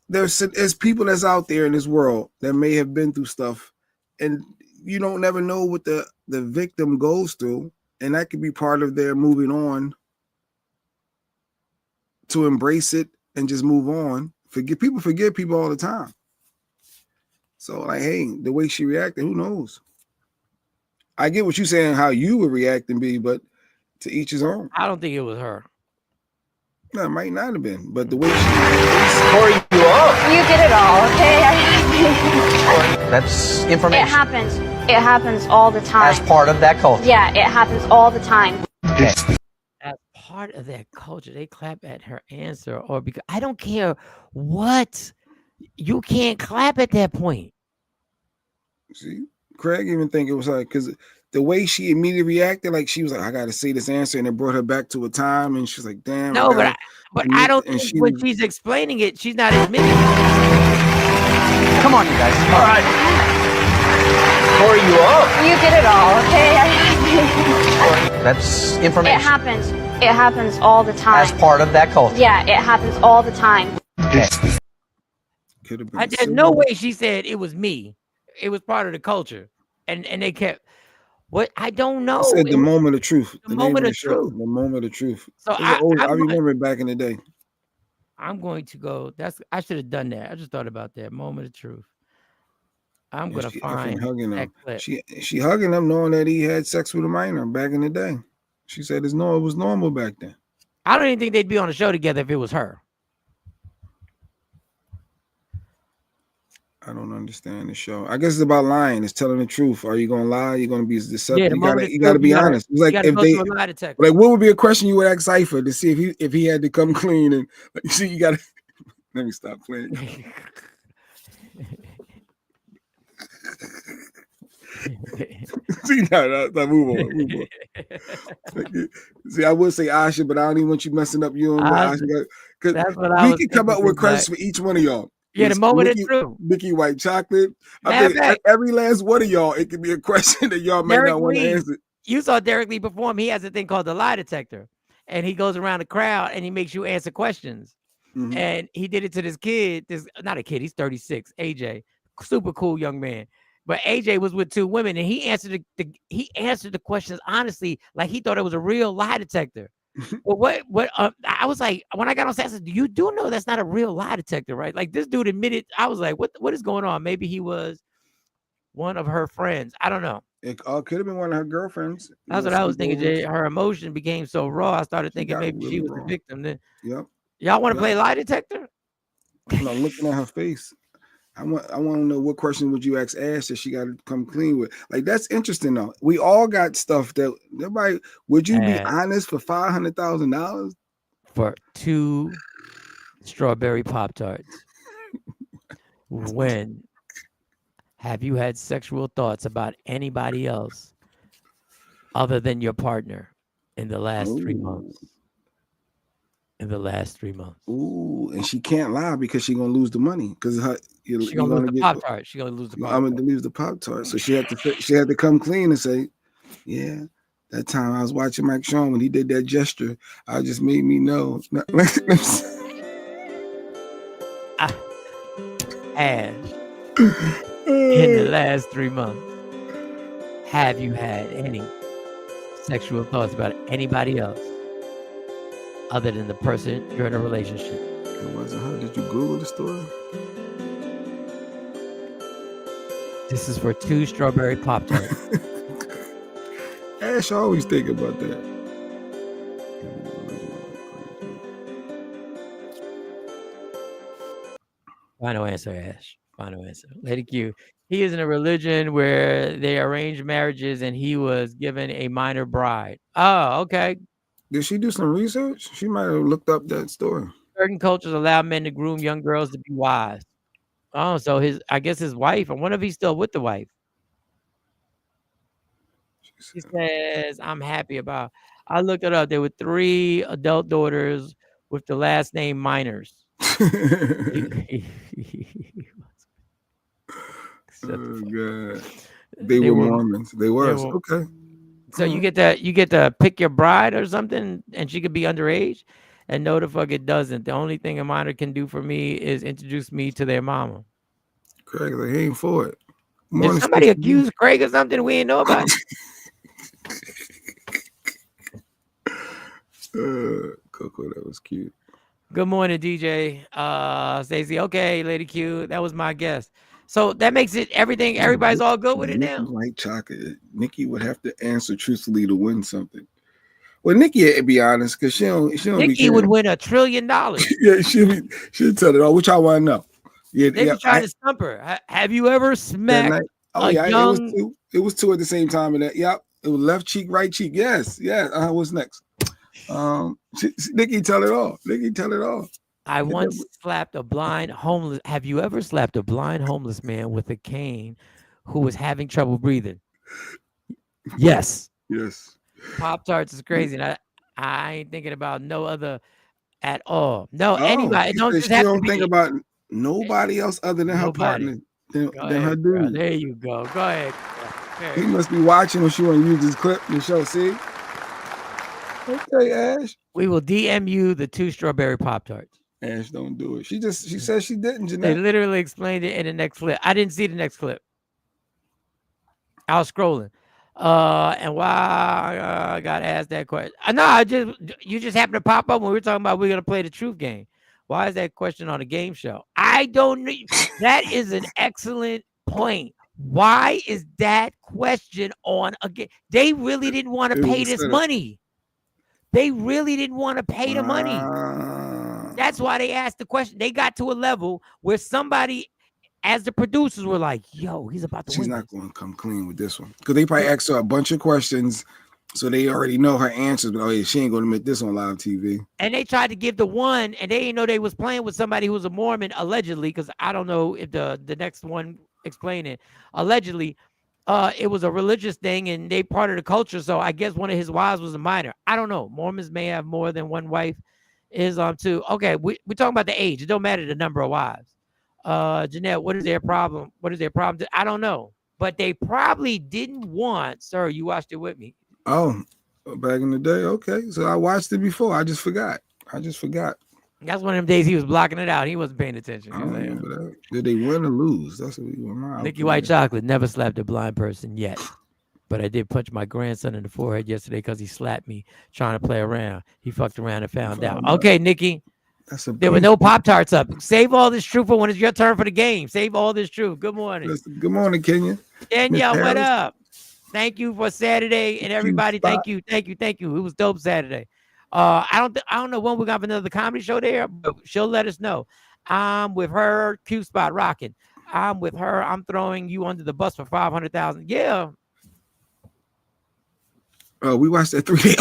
there's people that's out there in this world that may have been through stuff, and you don't never know what the victim goes through, and that could be part of their moving on to embrace it and just move on. Forget people all the time. So hey, the way she reacted, who knows? I get what you're saying, how you would react and be, but to each his own. I don't think it was her. No, it might not have been, but the way she Corey, you up? You did it all, okay? That's information. It happens. It happens all the time. As part of that culture. Yeah, it happens all the time. Okay. As part of that culture, they clap at her answer, or because I don't care what. You can't clap at that point. See, Craig even think it was her because the way she immediately reacted, like she was like, "I got to say this answer," and it brought her back to a time, and she's like, "Damn." No, but I don't think when she's explaining it, she's not admitting it. Come on, you guys. All right. Corey, you up? You did it all, okay? That's information. It happens. It happens all the time. As part of that culture. Yeah, it happens all the time. Okay. There's no way she said it was me. It was part of the culture, and they kept. What I don't know. I said the moment of truth. The moment of truth. The moment of truth. So I remember it back in the day. I'm going to go. I should have done that. I just thought about that moment of truth. I'm gonna find hugging that him. clip. She hugging him, knowing that he had sex with a minor back in the day. She said it was normal back then. I don't even think they'd be on the show together if it was her. I don't understand the show. I guess it's about lying. It's telling the truth. Are you gonna lie? You're gonna be deceptive. Yeah, you gotta be honest. It's like if they like, what would be a question you would ask Cypher to see if he had to come clean and you see you gotta let me stop playing. See, no, move on. See, I would say Asha, but I don't even want you messing up you and Asha. That's what I we was can come up with questions for each one of y'all. Yeah, the moment it's true. Mickey White Chocolate. I think every last one of y'all, it could be a question that y'all might not want to answer. You saw Derek Lee perform. He has a thing called the lie detector, and he goes around the crowd and he makes you answer questions. Mm-hmm. And he did it to this kid. Not a kid. He's 36. AJ, super cool young man. But AJ was with two women, and he answered the questions honestly, like he thought it was a real lie detector. Well, I was like, when I got on set, I said, you do know that's not a real lie detector, right? Like this dude admitted. I was like, what is going on? Maybe he was one of her friends. I don't know. It could have been one of her girlfriends. That's what I was thinking, Jay. Her emotion became so raw. I started thinking maybe really she was raw. the victim. Then, yep. Y'all want to play lie detector? No, looking at her face. I want to know what question would you ask Ash that she got to come clean with. Like that's interesting though. We all got stuff that everybody. Would you be honest for $500,000 for 2 strawberry Pop-Tarts? When have you had sexual thoughts about anybody else other than your partner in the last 3 months? In the last 3 months. Ooh, and she can't lie because she's gonna lose the money because she's gonna lose the Pop-Tart. She's gonna lose the Pop-Tart. I'm gonna lose the Pop-Tart. So she had to come clean and say, yeah, that time I was watching Mike Sean when he did that gesture, I just made me know. Ash, in the last 3 months, have you had any sexual thoughts about anybody else other than the person you're in a relationship? It wasn't her. Did you Google the story? This is for 2 strawberry Pop-Tarts. Ash always think about that. Final answer, Ash. Final answer. Lady Q. He is in a religion where they arrange marriages and he was given a minor bride. Oh, okay. Did she do some research? She might have looked up that story. Certain cultures allow men to groom young girls to be wives. Oh, so I guess his wife. I wonder if he's still with the wife. She says, I'm happy about. I looked it up. There were 3 adult daughters with the last name Minors. Oh God. They were Mormons. They were. Okay. So you get to pick your bride or something, and she could be underage. And no, the fuck it doesn't. The only thing a minor can do for me is introduce me to their mama. Craig, like, he ain't for it. Did somebody accuse Craig of something we ain't know about? Coco, that was cute. Good morning, DJ. Stacey. Okay, Lady Q. That was my guess. So that makes it everything. Everybody's all good with it now. White chocolate. Nikki would have to answer truthfully to win something. Well, Nikki, to be honest, because she don't. Nikki would win $1 trillion. Yeah, she'll tell it all. Which I want to know. Yeah, they be trying to stump her. Have you ever smacked young? It was 2 at the same time. And that, yep, it was left cheek, right cheek. Yes, yeah. What's next? Nikki, tell it all. Nikki, tell it all. I once slapped a blind homeless. Have you ever slapped a blind homeless man with a cane who was having trouble breathing? Yes. Yes. Pop-Tarts is crazy. And I ain't thinking about no other at all. No, anybody. Don't think about nobody else other than her partner. Than her dude. Girl. There you go. Go ahead. He must be watching when she want to use this clip to show. See? Okay, Ash. We will DM you the 2 strawberry Pop-Tarts. Ash, don't do it. She said she didn't, Jeanette. They literally explained it in the next clip. I didn't see the next clip. I was scrolling. And why I got asked that question. No, you just happened to pop up when we were talking about we're gonna play the truth game. Why is that question on a game show? I don't know. That is an excellent point. Why is that question on a game? They really didn't want to pay this money. They really didn't want to pay the money. That's why they asked the question. They got to a level where somebody, as the producers, were like, yo, he's about to win. She's not going to come clean with this one. Because they probably asked her a bunch of questions, so they already know her answers. But, she ain't going to admit this on live TV. And they tried to give the one, and they didn't know they was playing with somebody who was a Mormon, allegedly, because I don't know if the next one explained it. Allegedly, it was a religious thing and they part of the culture. So I guess one of his wives was a minor. I don't know. Mormons may have more than one wife. Islam too. Okay, we're talking about the age. It don't matter the number of wives. Jeanette, what is their problem? What is their problem? I don't know. But they probably didn't want, sir, you watched it with me. Oh, back in the day. Okay. So I watched it before. I just forgot. That's one of them days he was blocking it out. He wasn't paying attention. I don't remember that. Did they win or lose? That's what we were. Nicky White Chocolate never slapped a blind person yet. But I did punch my grandson in the forehead yesterday because he slapped me trying to play around. He fucked around and found out. Okay, Nikki. There were no Pop-Tarts up. Save all this truth for when it's your turn for the game. Save all this truth. Good morning. Good morning, Kenya. Danielle, what up? Thank you for Saturday. And everybody, thank you. It was dope Saturday. I don't know when we're gonna have another comedy show there, but she'll let us know. I'm with her, Q Spot rocking. I'm with her. I'm throwing you under the bus for 500,000. Yeah. We watched that 3 days.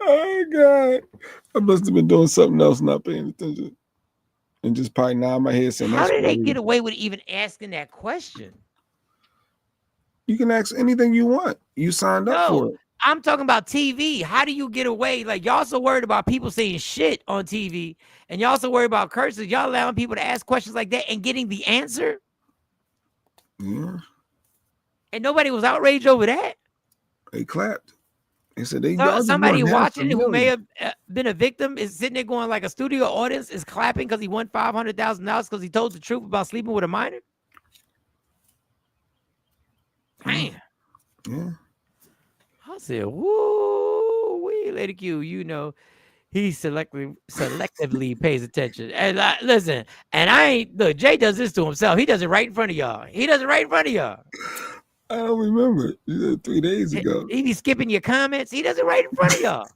Oh God! I must have been doing something else, not paying attention, and just probably nod my head saying, "How did they get away with even asking that question?" You can ask anything you want. You signed up for it. I'm talking about TV. How do you get away? Like, y'all so worried about people saying shit on TV, and y'all so worried about curses. Y'all allowing people to ask questions like that and getting the answer. Yeah. And nobody was outraged over that. They clapped. They said somebody watching it who may have been a victim is sitting there going like a studio audience is clapping because he won $500,000 because he told the truth about sleeping with a minor. Man. Yeah. I said, woo, wee, Lady Q, you know, he selectively pays attention. And listen, and look, Jay does this to himself. He does it right in front of y'all. I don't remember. 3 days ago. He be skipping your comments. He does it right in front of y'all.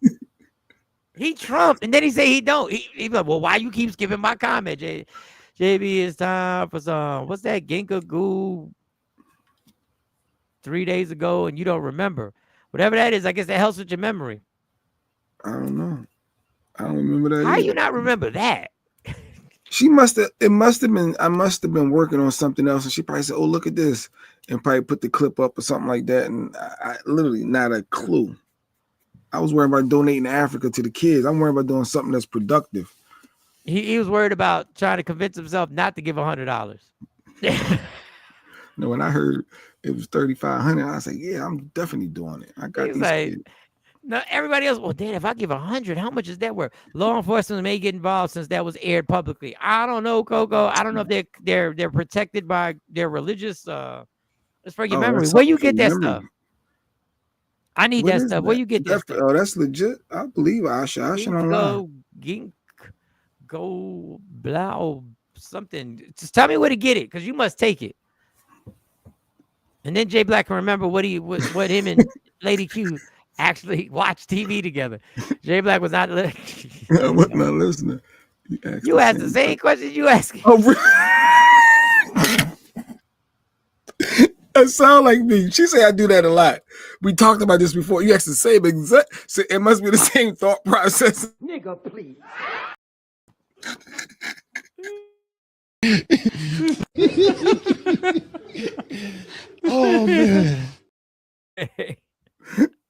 He trumped, and then he say he don't. He be like, well, why you keep skipping my comment, JB? It's time for some, what's that Ginkgo Goo 3 days ago, and you don't remember. Whatever that is, I guess that helps with your memory. I don't know. I don't remember that. How you not remember that? It must have been, I must have been working on something else. And she probably said, oh, look at this. And probably put the clip up or something like that. And I literally not a clue. I was worried about donating to Africa to the kids. I'm worried about doing something that's productive. He was worried about trying to convince himself not to give $100. No, when I heard it was $3,500, I was like, yeah, I'm definitely doing it. I got these kids. No, everybody else, well, Dan, if I give 100, how much is that worth? Law enforcement may get involved since that was aired publicly. I don't know, Coco. I don't know if they're protected by their religious it's for your memory. Where you get that stuff? I need that stuff. Where you get that stuff? Oh, that's legit. I believe Asha online. Go blah something. Just tell me where to get it, because you must take it. And then Jay Black can remember what him and Lady Q actually watched TV together. Jay Black was not listening. I was not listening. You asked the same question you asked. Oh, really? That sound like me. She said I do that a lot. We talked about this before. You asked the same exact. So it must be the same thought process. Nigga, please. Oh man.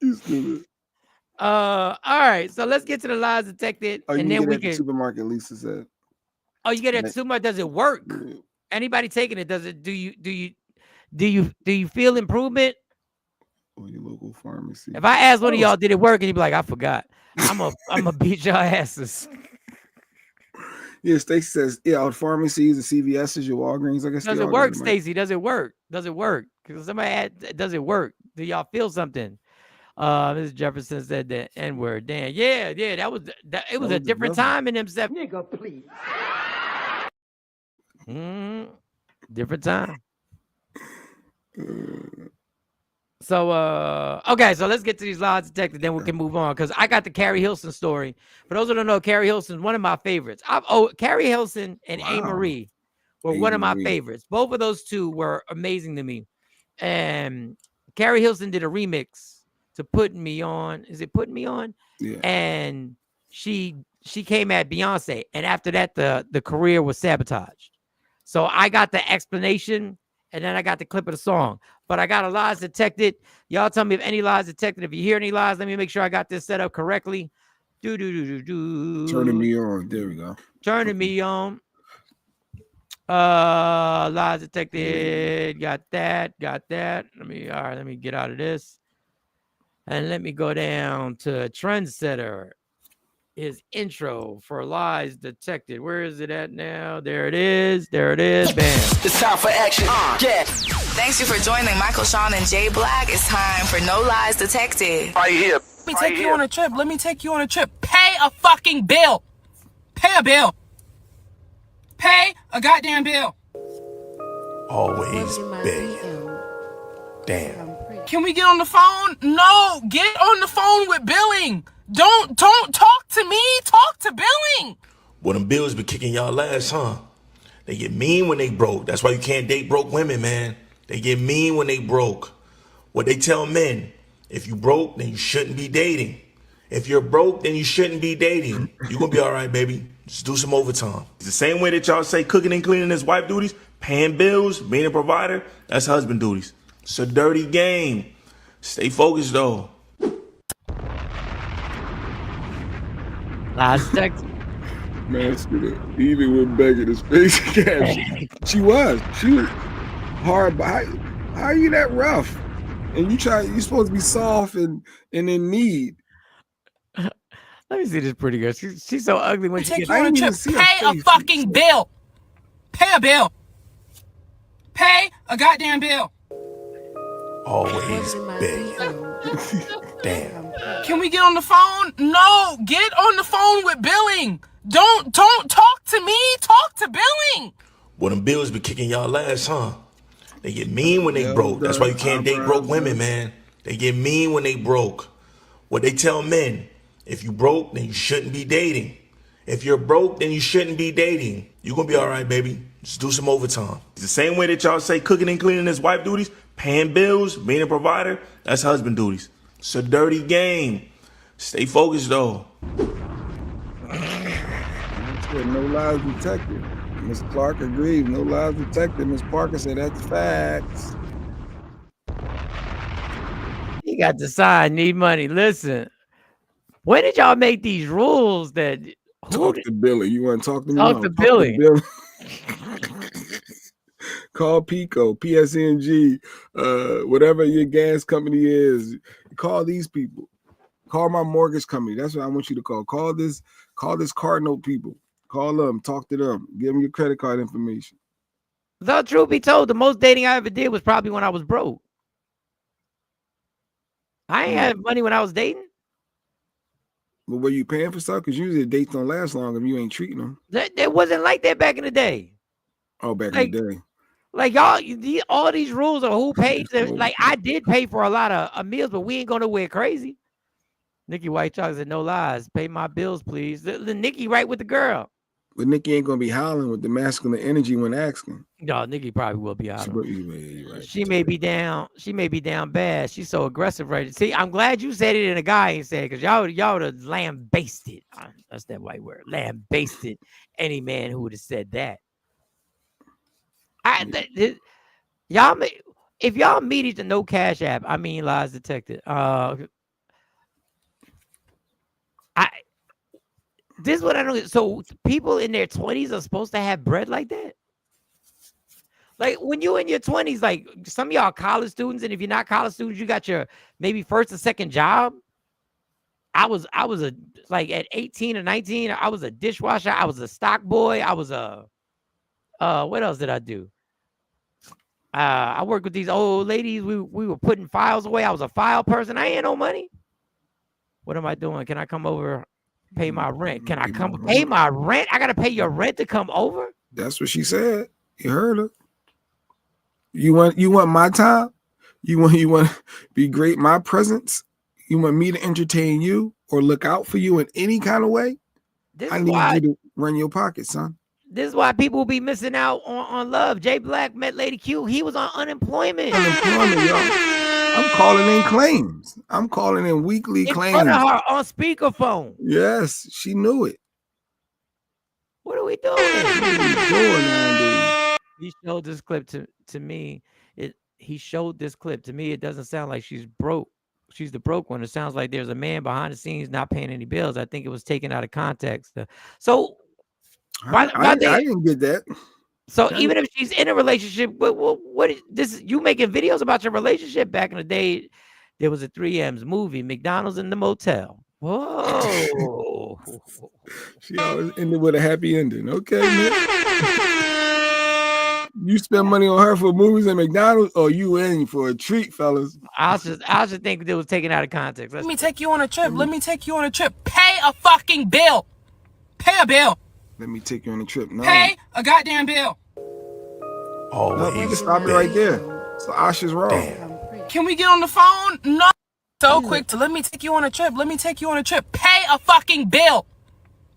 You stupid. All right. So let's get to the lies detected. And then we can supermarket, Lisa said. Oh, you get it at the supermarket. Does it work? Yeah. Anybody taking it? Does it do you feel improvement? Or your local pharmacy. If I ask one of y'all, did it work? And you'd be like, I forgot. I'm a beat your asses. Yeah, Stacey says, yeah, our pharmacies, the CVS's, your Walgreens. I guess. Does it work, Stacey? Does it work? Does it work? Because somebody does it work? Do y'all feel something? Mrs. Jefferson said the N-word. Dan, yeah, it was a different time in them 70s. Nigga, please. Different time. So okay, so let's get to these lies detected, then we can move on, because I got the Keri Hilson story. For those who don't know, Keri Hilson is one of my favorites. Keri Hilson and A. Marie were one of my favorites. Both of those two were amazing to me. And Keri Hilson did a remix to Putting Me On. Is it Putting Me On? Yeah. And she came at Beyonce, and after that, the career was sabotaged. So I got the explanation, and then I got the clip of the song. But I got a lies detected. Y'all tell me if any lies detected. If you hear any lies, let me make sure I got this set up correctly. Turning me on. There we go. Turning me on. Lies detected. Got that. Let me get out of this. And let me go down to Trendsetter. His intro for lies detected. Where is it at now? There it is. Bam. It's time for action. Yeah. Thanks you for joining Michael, Sean, and Jay Black. It's time for No Lies Detected. Right here. Let me take you on a trip. Pay a fucking bill. Pay a bill. Pay a goddamn bill. Always begging. Damn. Can we get on the phone? No, get on the phone with billing. Don't talk to me. Talk to billing. Well, them bills be kicking y'all ass, huh? They get mean when they broke. That's why you can't date broke women, man. They get mean when they broke. What they tell men, if you broke, then you shouldn't be dating. If you're broke, then you shouldn't be dating. You're gonna be all right, baby. Just do some overtime. It's the same way that y'all say cooking and cleaning is wife duties, paying bills, being a provider, that's husband duties. It's a dirty game. Stay focused, though. Lies detected. Master, even with begging his face caption. She was hard, but how are you that rough? And you're supposed to be soft and in need. Let me see this pretty girl. She's so ugly when she take gets. you on a trip. Pay a fucking bill. Pay a bill. Pay a goddamn bill. Always begging. Damn. Can we get on the phone? No, get on the phone with billing. Don't talk to me. Talk to billing. Well, them bills be kicking y'all ass, huh? They get mean when they broke. That's why you can't date broke women, man. They get mean when they broke. What they tell men, if you broke, then you shouldn't be dating. If you're broke, then you shouldn't be dating. You're gonna be all right, baby. Just do some overtime. It's the same way that y'all say cooking and cleaning is wife duties, paying bills, being a provider, that's husband duties. It's a dirty game. Stay focused, though. No lies detected. Miss Clark agreed. No lies detected. Miss Parker said that's facts. He got the sign. Need money. Listen. When did y'all make these rules that talk to Billy? You want to talk to me? Talk to Billy. Call Pico, PSNG, whatever your gas company is. Call these people. Call my mortgage company. That's what I want you to call. Call this car note people. Call them. Talk to them. Give them your credit card information. The truth be told, the most dating I ever did was probably when I was broke. I ain't had money when I was dating. But were you paying for stuff? Because usually the dates don't last long if you ain't treating them. It wasn't like that back in the day. Oh, back in the day. Like y'all, all these rules of who pays. Like I did pay for a lot of meals, but we ain't going nowhere crazy. Nikki White Chalk said, no lies. Pay my bills, please. The Nikki right with the girl. But Nikki ain't going to be howling with the masculine energy when asking. No, Nikki probably will be out. Right. She may be down. She may be down bad. She's so aggressive right. See, I'm glad you said it and a guy ain't said it because y'all would have lambasted. That's that white word. Lambasted any man who would have said that. Y'all if y'all meet each other, no Cash App. I mean lies detected. This is what I don't. So people in their 20s are supposed to have bread like that. Like when you in your 20s, like some of y'all college students, and if you're not college students, you got your maybe first or second job. I was like at 18 or 19, I was a dishwasher. I was a stock boy. I was what else did I do? I worked with these old ladies. We were putting files away. I was a file person. I ain't no money. What am I doing? Can I come over? Pay my rent. Can I come pay my rent? I gotta pay your rent to come over. That's what she said. You heard her. You want my time? You want to be great? My presence? You want me to entertain you or look out for you in any kind of way? I need you to run your pocket, son. This is why people will be missing out on love. Jay Black met Lady Q. He was on unemployment. Y'all. I'm calling in claims. I'm calling in weekly in claims. front of her on speakerphone. Yes, she knew it. What are we doing? He showed this clip to me. He showed this clip to me. It doesn't sound like she's broke. She's the broke one. It sounds like there's a man behind the scenes not paying any bills. I think it was taken out of context. So I didn't get that. So even if she's in a relationship, what is this? You making videos about your relationship? Back in the day, there was a 3M's movie, McDonald's in the Motel. Whoa. She always ended with a happy ending. Okay, man. You spend money on her for movies at McDonald's, or you in for a treat, fellas? I should think it was taken out of context. Let me take you on a trip. Let me take you on a trip. Pay a fucking bill. Pay a bill. Let me take you on a trip. No. Pay a goddamn bill. No, you can stop it right there. So Asha's wrong. Damn. Can we get on the phone? No. So quick to let me take you on a trip. Let me take you on a trip. Pay a fucking bill.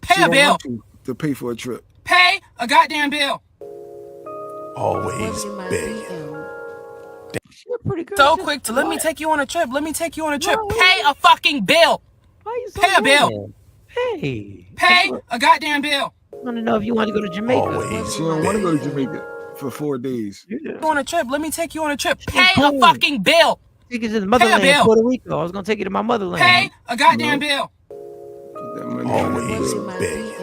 Pay a bill. To pay for a trip. Pay a goddamn bill. Always begging. Pretty good. So quick to let me take you on a trip. Let me take you on a trip. Pay a fucking bill. Pay a bill. Hey. Pay a goddamn bill. I want to know if you want to go to Jamaica. She don't want to go to Jamaica for 4 days. On a trip. Let me take you on a trip. Pay a fucking bill. Take you to the motherland, Puerto Rico. I was gonna take you to my motherland. Pay a goddamn bill. Always begging.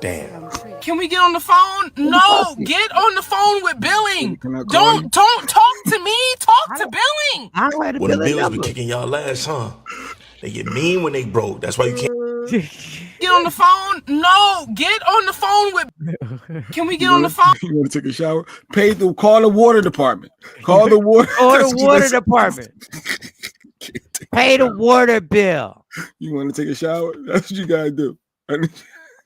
Damn. Can we get on the phone? No, get on the phone with billing. Don't talk to me. Talk to billing. I don't have to Well, the bills be kicking y'all ass, huh? They get mean when they broke. That's why you can't get on the phone. No, get on the phone with. Can we get on the phone? You want to take a shower? Call the water department. Call the water. Call the water department. Pay the water bill. You want to take a shower? That's what you gotta do.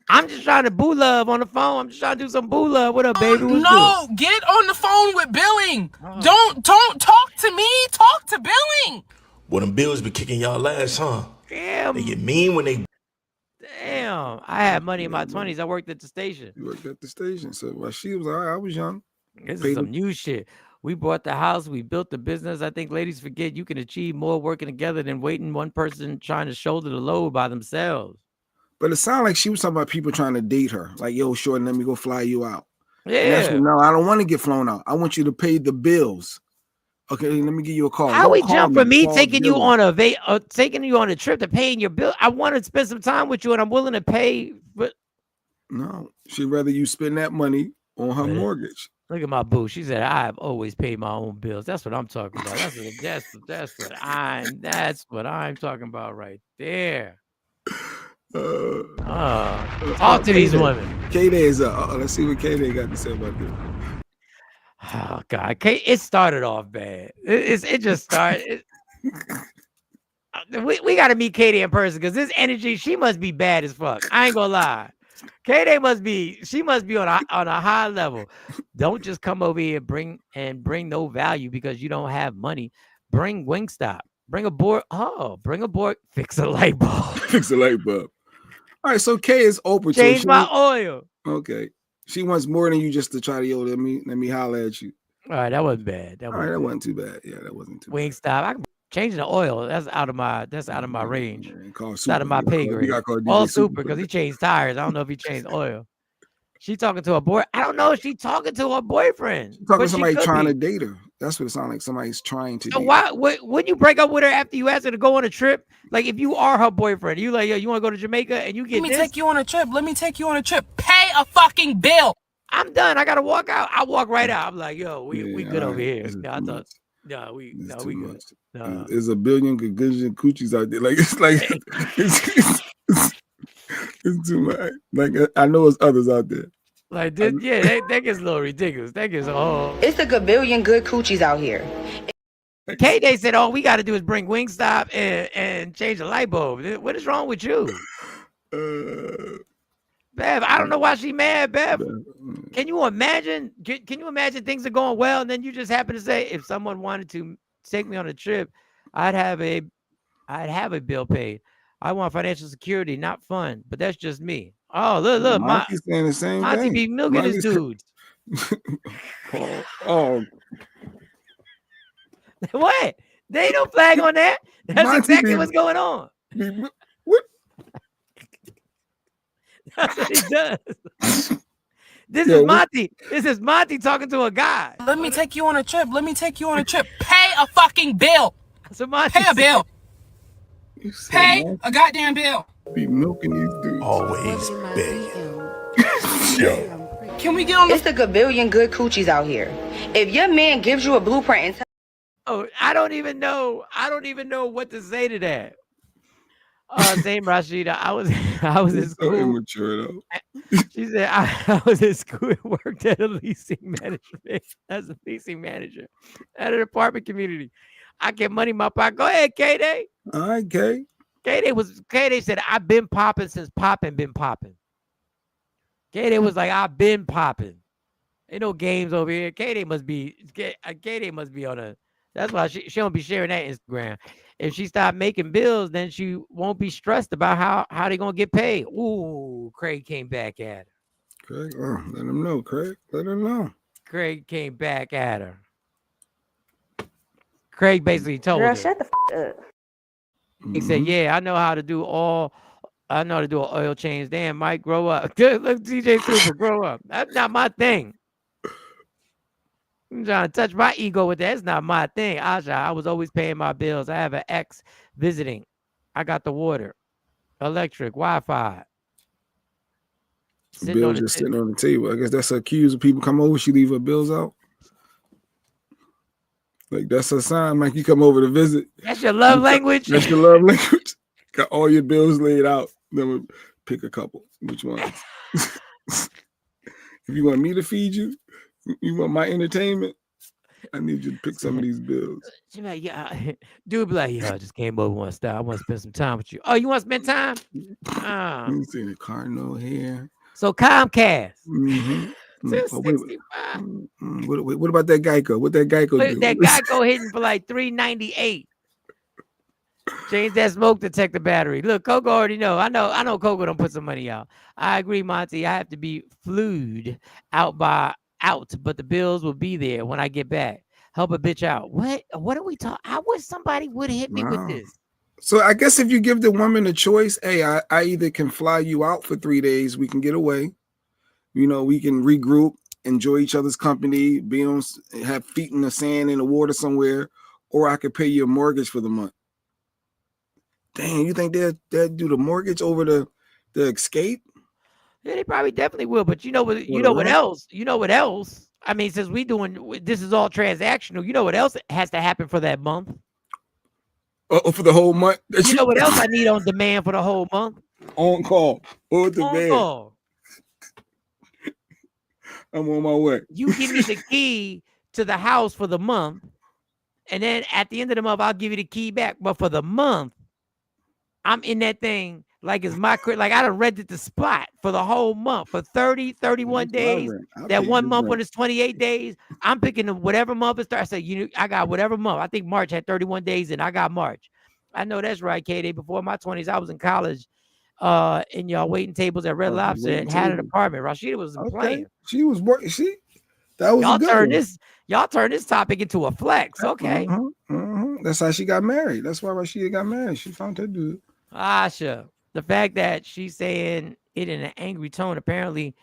I'm just trying to boo love on the phone. I'm just trying to do some boo love. What up, baby? What's no, good? Get on the phone with billing. Don't talk to me. Talk to billing. Well, them bills be kicking y'all ass, huh? Damn. They get mean when they. Damn. I had money in my 20s. I worked at the station. You worked at the station. So while she was all right, I was young. This is some new shit. We bought the house. We built the business. I think ladies forget you can achieve more working together than waiting one person trying to shoulder the load by themselves. But it sounded like she was talking about people trying to date her. Like, yo, short, let me go fly you out. Yeah. No, I don't want to get flown out. I want you to pay the bills. Okay, let me give you a call. How we jump from me taking you on a trip to paying your bill? I want to spend some time with you, and I'm willing to pay. But no, she'd rather you spend that money on her mortgage. Look at my boo. She said, "I've always paid my own bills." That's what I'm talking about. That's what I'm talking about right there. Talk to these women. K-Day is up. Let's see what K-Day got to say about this. Oh God, it started off bad. It just started. We got to meet Katie in person because this energy, she must be bad as fuck. I ain't gonna lie. Katie must be on a high level. Don't just come over here and bring no value because you don't have money. Bring Wingstop. Bring a board. Bring a board. Fix a light bulb. Fix a light bulb. All right, so Kay is open. Change my oil. Okay. She wants more than you just to try to let me holler at you. All right, that wasn't bad. That wasn't too bad. Yeah, that wasn't too Wingstop. Bad. I can change the oil. That's out of my range. It's out of my pay grade. All super because he changed tires. I don't know if he changed oil. She talking to her boy. I don't know if she's talking to her boyfriend. She's talking to somebody trying to date her. That's what it sounds like. Somebody's trying to. So why wouldn't you break up with her after you asked her to go on a trip? Like if you are her boyfriend, you like, yo, you want to go to Jamaica and you get. Let me take you on a trip. Let me take you on a trip. Pay a fucking bill. I'm done. I gotta walk out. I walk right out. I'm like, yo, we good over here. I thought, we good. No. There's a billion gajillion coochies out there. Like it's like it's too much. Like I know there's others out there. Like this, yeah, that gets a little ridiculous. That gets It's a good billion good coochies out here. K-Day said, all we got to do is bring Wingstop and change the light bulb. What is wrong with you? Bev, I don't know why she mad, Bev. Can you imagine? Can you imagine things are going well and then you just happen to say, if someone wanted to take me on a trip, I'd have a bill paid. I want financial security, not fun. But that's just me. Oh, look, Monty's saying the same Monty thing. be milking his dudes. What? They ain't no flag on that. That's Monty exactly be- what's going on. What? That's what he does. This Yo, is Monty. This is Monty talking to a guy. Let me take you on a trip. Let me take you on a trip. Pay a fucking bill. So Monty Pay a bill. Pay Monty a goddamn bill. be milking these dudes. Always big. Can we get on the... It's a gabillion good coochies out here. If your man gives you a blueprint and Oh, I don't even know what to say to that. Same Rashida. I was in So school. immature though. She said I was in school and worked at a leasing management as a leasing manager at an apartment community. I get money in my pocket. Go ahead, K-Day. All right, K. K-Day said, I've been popping since popping been popping. K-Day was like, I've been popping. Ain't no games over here. K-Day must be on a, that's why she don't be sharing that Instagram. If she stop making bills, then she won't be stressed about how they gonna get paid. Ooh, Craig came back at her. Craig, let him know, Craig. Let him know. Craig came back at her. Craig basically told her. Girl, shut the up. He said, yeah, I know how to do an oil change. Damn, Mike, grow up. Look, DJ Super, grow up. That's not my thing. I'm trying to touch my ego with that. It's not my thing. Asha, I was always paying my bills. I have an ex visiting. I got the water, electric, Wi-Fi. Bills just sitting on the table. I guess that's her cues. When people come over, she leave her bills out. Like that's her sign. Like you come over to visit. That's your love language. That's your love language. Got all your bills laid out. Then we'll pick a couple. Which ones? If you want me to feed you, you want my entertainment, I need you to pick some of these bills. She like, yeah, dude be like, yeah, I just came over one style. I want to spend some time with you. Oh, you want to spend time? You see the Cardinal here. So Comcast. Mm-hmm. $265. What about that Geico? What that Geico do? That Geico hitting for like $398. Change that smoke detector battery. Look, Coco already know. I know Coco don't put some money out. I agree, Monty. I have to be flued out, but the bills will be there when I get back. Help a bitch out. What are we talking? I wish somebody would hit me with this. So I guess if you give the woman a choice, hey, I either can fly you out for 3 days, we can get away. You know, we can regroup, enjoy each other's company, have feet in the sand in the water somewhere, or I could pay you a mortgage for the month. Dang, you think they'll do the mortgage over the escape? Yeah, they probably definitely will. But you know what? You know what else? You know what else? I mean, since this is all transactional, you know what else has to happen for that month? Oh, for the whole month? You know what else I need on demand for the whole month? On call. On demand. On call. I'm on my way. You give me the key to the house for the month, and then at the end of the month, I'll give you the key back. But for the month, I'm in that thing like it's my crib. Like I done rented the spot for the whole month for 30, 31 days. That 1 month when it's 28 days, I'm picking whatever month it starts. I say, I got whatever month. I think March had 31 days and I got March. I know that's right, K-Day. Before my 20s, I was in college and y'all waiting tables at Red Lobster and had an apartment. Rashida was playing. She was working. That was y'all turn this topic into a flex. Okay. That's how she got married. That's why Rashida got married. She found her dude. Asha, the fact that she's saying it in an angry tone, apparently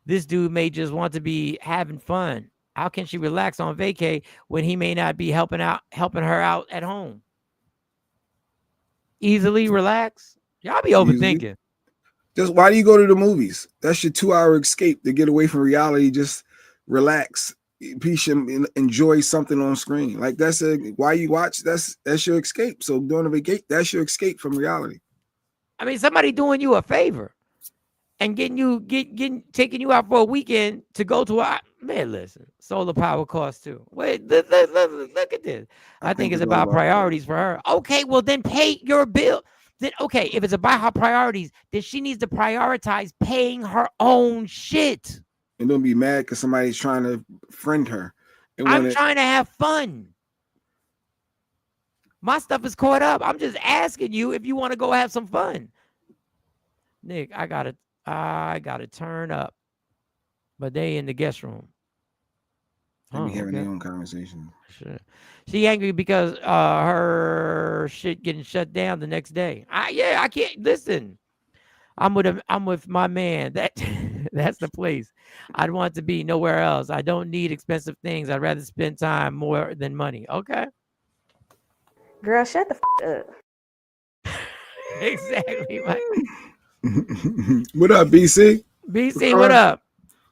this dude may just want to be having fun. How can she relax on vacay when he may not be helping her out at home? Easily relax. Y'all be overthinking. Just why do you go to the movies? That's your 2-hour escape to get away from reality. Just relax. Peace and enjoy something on screen. Like why you watch, that's your escape. So during the vacation, that's your escape from reality. I mean, somebody doing you a favor and taking you out for a weekend to go to listen, solar power costs too. Wait, look at this. I think it's about priorities for her. Okay, well then pay your bill. Then okay, if it's about her priorities, then she needs to prioritize paying her own shit. And don't be mad because somebody's trying to friend her. I'm trying to have fun. My stuff is caught up. I'm just asking you if you want to go have some fun. Nick, I gotta turn up. But they in the guest room. They be having their own conversation. Sure. She angry because her shit getting shut down the next day. I can't listen. I'm with my man. That's the place I'd want to be, nowhere else. I don't need expensive things. I'd rather spend time more than money. Okay. Girl, shut the up. Exactly. What up, BC? BC, what up?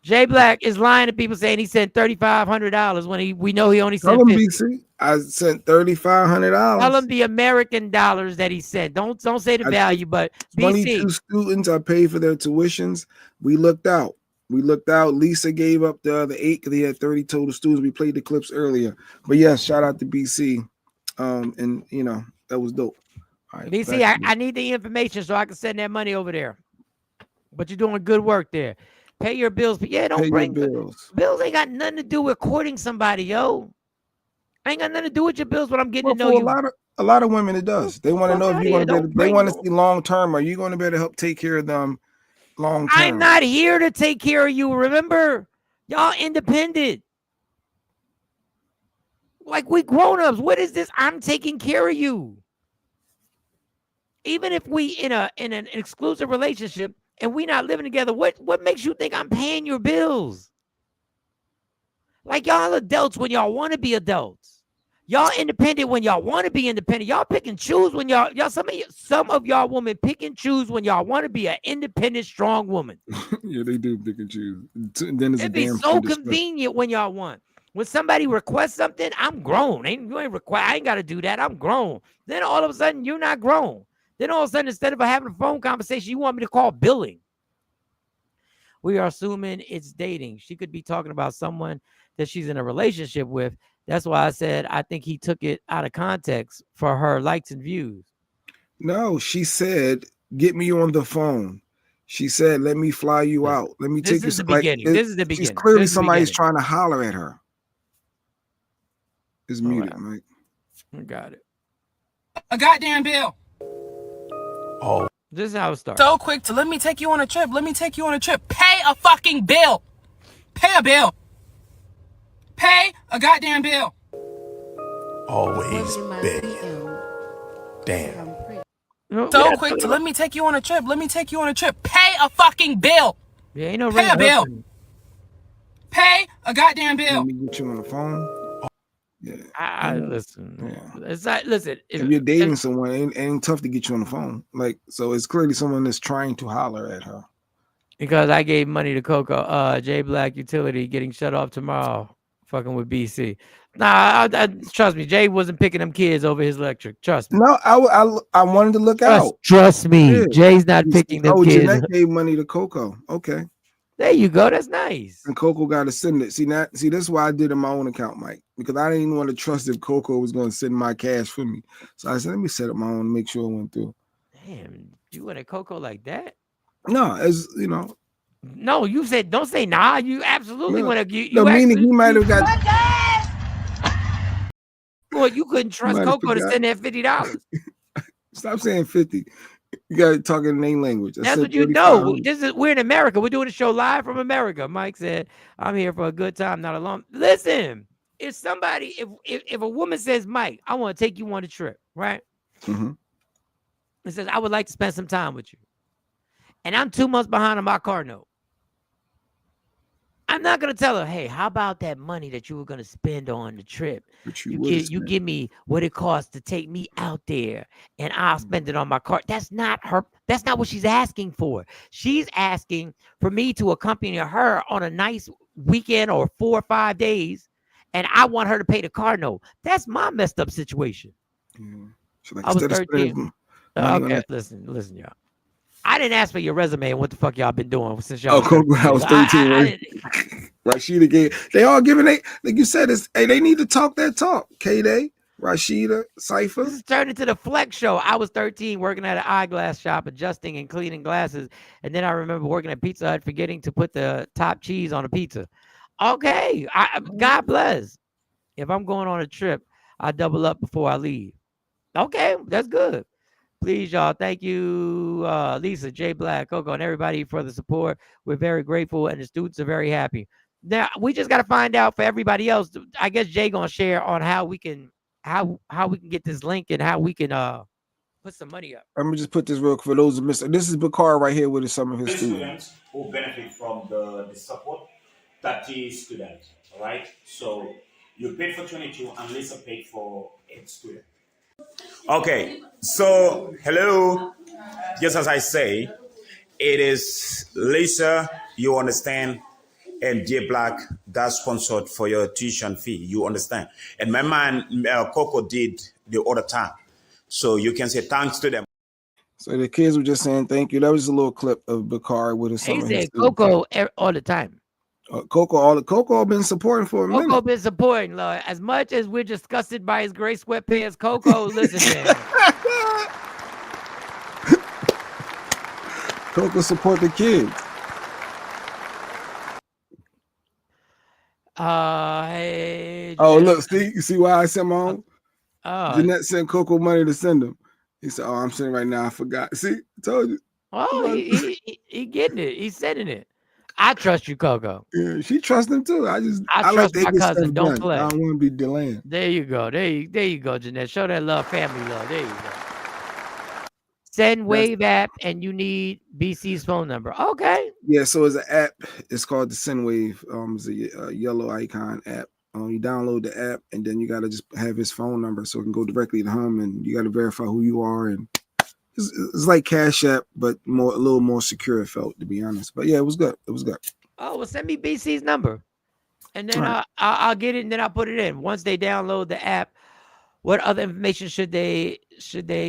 Jay Black is lying to people saying he sent $3,500 when we know he only sent Tell him, $50. BC, I sent $3,500. Tell him the American dollars that he sent. Don't say the value, but 22 BC. students. I paid for their tuitions. We looked out. Lisa gave up the other 8 because he had 30 total students. We played the clips earlier. But yes, shout out to BC. And you know, that was dope. All right, BC, I need the information so I can send that money over there. But you're doing good work there. Pay your bills. But yeah, don't bring bills. Bills ain't got nothing to do with courting somebody, yo. Ain't got nothing to do with your bills when I'm getting to know you. A lot of women it does. They want to know if you're going to they want to see long term. Are you going to be able to help take care of them long term? I'm not here to take care of you. Remember, y'all independent. Like we grown-ups. What is this? I'm taking care of you. Even if we in an exclusive relationship and we not living together, what makes you think I'm paying your bills? Like y'all adults when y'all want to be adults. Y'all independent when y'all want to be independent. Y'all pick and choose when y'all some of y'all women pick and choose when y'all want to be an independent, strong woman. Yeah, they do pick and choose. Then it's It'd be so convenient when y'all want. When somebody requests something, I'm grown. I ain't got to do that. I'm grown. Then all of a sudden, you're not grown. Then all of a sudden, instead of having a phone conversation, you want me to call billing. We are assuming it's dating. She could be talking about someone that she's in a relationship with. That's why I said I think he took it out of context for her likes and views. No, she said, get me on the phone. She said, let me fly you out. Let me take you. This is the beginning. This is the beginning. She's clearly somebody's trying to holler at her. It's muted, Mike. I got it. A goddamn bill. Oh. This is how it starts. So quick to let me take you on a trip. Let me take you on a trip. Pay a fucking bill. Pay a bill. Pay a goddamn bill. Always begging. Damn. So quick to let me take you on a trip. Let me take you on a trip. Pay a fucking bill. Yeah, ain't no pay a bill. Pay a goddamn bill. Let me get you on the phone. Yeah. Listen. Yeah. It's like, listen. If you're dating someone, it ain't tough to get you on the phone. Like, so it's clearly someone that's trying to holler at her. Because I gave money to Coco, J Black Utility getting shut off tomorrow. Fucking with BC. Nah, I trust me. Jay wasn't picking them kids over his electric. Trust me. No, I wanted to look out. Trust me. Yeah. Jay's not picking them kids. Jeanette gave money to Coco. Okay. There you go. That's nice. And Coco got to send it. See, this is why I did it in my own account, Mike, because I didn't even want to trust if Coco was going to send my cash for me. So I said, let me set up my own and make sure it went through. Damn, you went at Coco like that? No, as you know. No, you said don't say nah. You absolutely want to. No, meaning he might have got. Well, you couldn't trust Coco to send that $50. Stop saying 50. You got to talk in main language. That's what you know. We're in America. We're doing a show live from America. Mike said, "I'm here for a good time, not a long." Listen, if somebody, if a woman says, "Mike, I want to take you on a trip," right? Mm-hmm. It says, "I would like to spend some time with you," and I'm 2 months behind on my car note. I'm not gonna tell her, "Hey, how about that money that you were gonna spend on the trip? You give me what it costs to take me out there, and I'll spend it on my car." That's not her. That's not what she's asking for. She's asking for me to accompany her on a nice weekend or 4 or 5 days, and I want her to pay the car note. That's my messed up situation. Like, I was 13. Okay, listen, y'all. I didn't ask for your resume and what the fuck y'all been doing since y'all. Oh, Coco, I was 13. Right? Rashida gave. They all giving like you said. They need to talk that talk. K-Day, Rashida, Cypher. This is turned into the Flex Show. I was 13, working at an eyeglass shop, adjusting and cleaning glasses, and then I remember working at Pizza Hut, forgetting to put the top cheese on a pizza. Okay, God bless. If I'm going on a trip, I double up before I leave. Okay, that's good. Please, y'all. Thank you, Lisa, J Black, Coco, and everybody for the support. We're very grateful, and the students are very happy. Now, we just got to find out for everybody else. I guess Jay going to share on how we can how we can get this link and how we can put some money up. Let me just put this real quick for those who missed it. This is Bakar right here with some of his students who benefit from the support. 30 students, all right? So you paid for 22 and Lisa paid for 8 students. Okay, so hello. Just as I say, it is Lisa, you understand, and J Black that sponsored for your tuition fee, you understand. And my man Coco did the other time. So you can say thanks to them. So the kids were just saying thank you. That was a little clip of Bakar with his son. He said Coco all the time. Coco been supporting for a minute. Coco been supporting, Lord. As much as we're disgusted by his gray sweatpants, Coco, listen to him. Coco support the kids. Hey, oh, look, Steve, you see why I sent my own? Jeanette sent Coco money to send him. He said, "Oh, I'm sending right now. I forgot." See, I told you. Oh, he getting it. He's sending it. I trust you, Coco. Yeah, she trusts him too. I trust like my cousin. Don't done. play. I don't want to be delaying. There you go. There you go, Jeanette. Show that love, family love. There you go. Send Wave app, and you need BC's phone number. Okay. Yeah, so it's an app. It's called the SendWave. It's a yellow icon app. You download the app, and then you got to just have his phone number so it can go directly to him, and you got to verify who you are. And it's like Cash App, but a little more secure, it felt, to be honest. But yeah, it was good. It was good. Oh, well, send me BC's number, and then I'll get it, and then I'll put it in. Once they download the app, what other information should they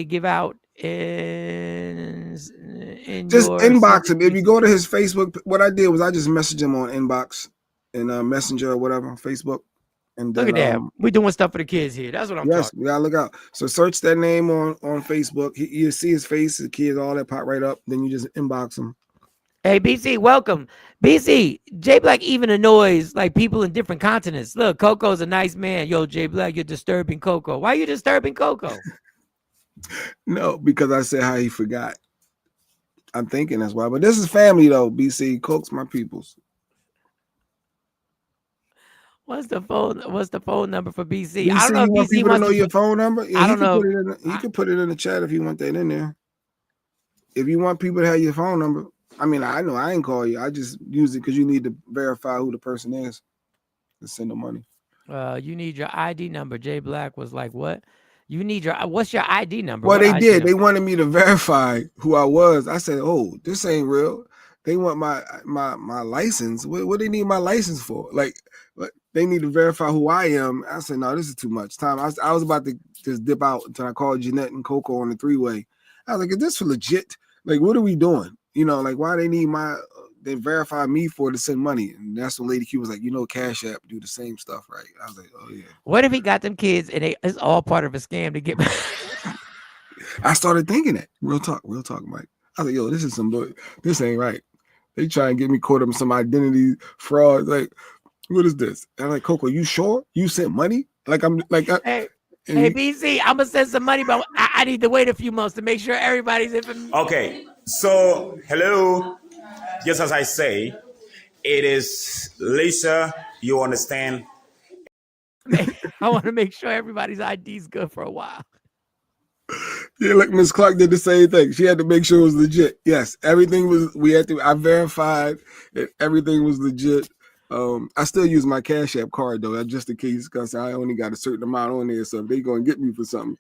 give out in just inbox him. If you go to his Facebook, what I did was I just messaged him on inbox and Messenger or whatever on Facebook. And then, look at that. We're doing stuff for the kids here. That's what I'm talking. Yes, we gotta look out. So search that name on Facebook. You see his face, the kids, all that pop right up. Then you just inbox him. Hey, BC, welcome. BC, J Black even annoys like people in different continents. Look, Coco's a nice man. Yo, J Black, you're disturbing Coco. Why are you disturbing Coco? No, because I said how he forgot. I'm thinking that's why. But this is family though, BC. Coke's my peoples. What's the phone number for BC? I don't know if BC people wants to know your phone number. Yeah, I don't know. He can put it in the chat if you want that in there. If you want people to have your phone number, I mean, I know I ain't call you. I just use it because you need to verify who the person is to send the money. You need your ID number. J Black was like, what? You need what's your ID number? Well, they did. They wanted me to verify who I was. I said, oh, this ain't real. They want my license. What do they need my license for? Like, they need to verify who I am. I said, no, this is too much time. I was about to just dip out until I called Jeanette and Coco on the 3-way. I was like, is this for legit? Like, what are we doing? You know, like, why they need they verify me for to send money? And that's when Lady Q was like, Cash App do the same stuff, right? I was like, oh yeah. What if he got them kids and it's all part of a scam to get? I started thinking that. Real talk, Mike. I was like, yo, this ain't right. They try and get me caught up in some identity fraud. Like, what is this? And I'm like, Coco, you sure you sent money? Like, I'm like, hey, BC, I'm gonna send some money, but I need to wait a few months to make sure everybody's in. Okay, so hello. Just as I say, it is Lisa. You understand? I want to make sure everybody's ID is good for a while. Yeah, like Miss Clark did the same thing. She had to make sure it was legit. Yes, everything was. I verified that everything was legit. I still use my Cash App card though, just in case, because I only got a certain amount on there. So if they gonna get me for something,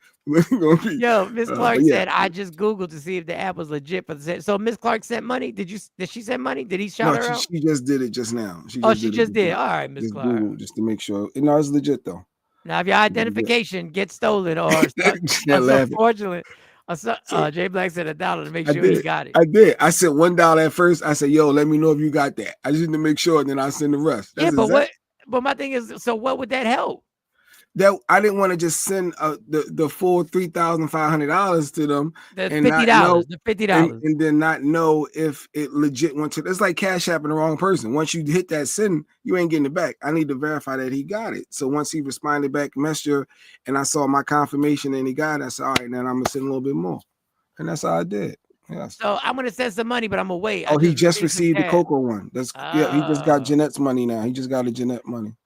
Yo, Miss Clark said I just Googled to see if the app was legit. So Miss Clark sent money. Did she send money? Did he shout her out? She just did it just now. She just did. All right, Miss Clark. Google, just to make sure. No, it's legit though. Now, if your identification gets stolen or unfortunately. J Black said $1 to make sure he got it. I did. I sent $1 at first. I said, yo, let me know if you got that. I just need to make sure, and then I send the rest. That's but my thing is, so what would that help? That I didn't want to just send the full $3,500 to them. That's $50. The $50, and then not know if it legit went to. It's like Cash App in the wrong person. Once you hit that send, you ain't getting it back. I need to verify that he got it. So once he responded back, messenger, and I saw my confirmation and he got it, I said, all right, now I'm gonna send a little bit more, and that's how I did. Yes. So I'm gonna send some money, but I'm gonna wait. Oh, he just received the Coco one. He just got Jeanette's money now. He just got a Jeanette money.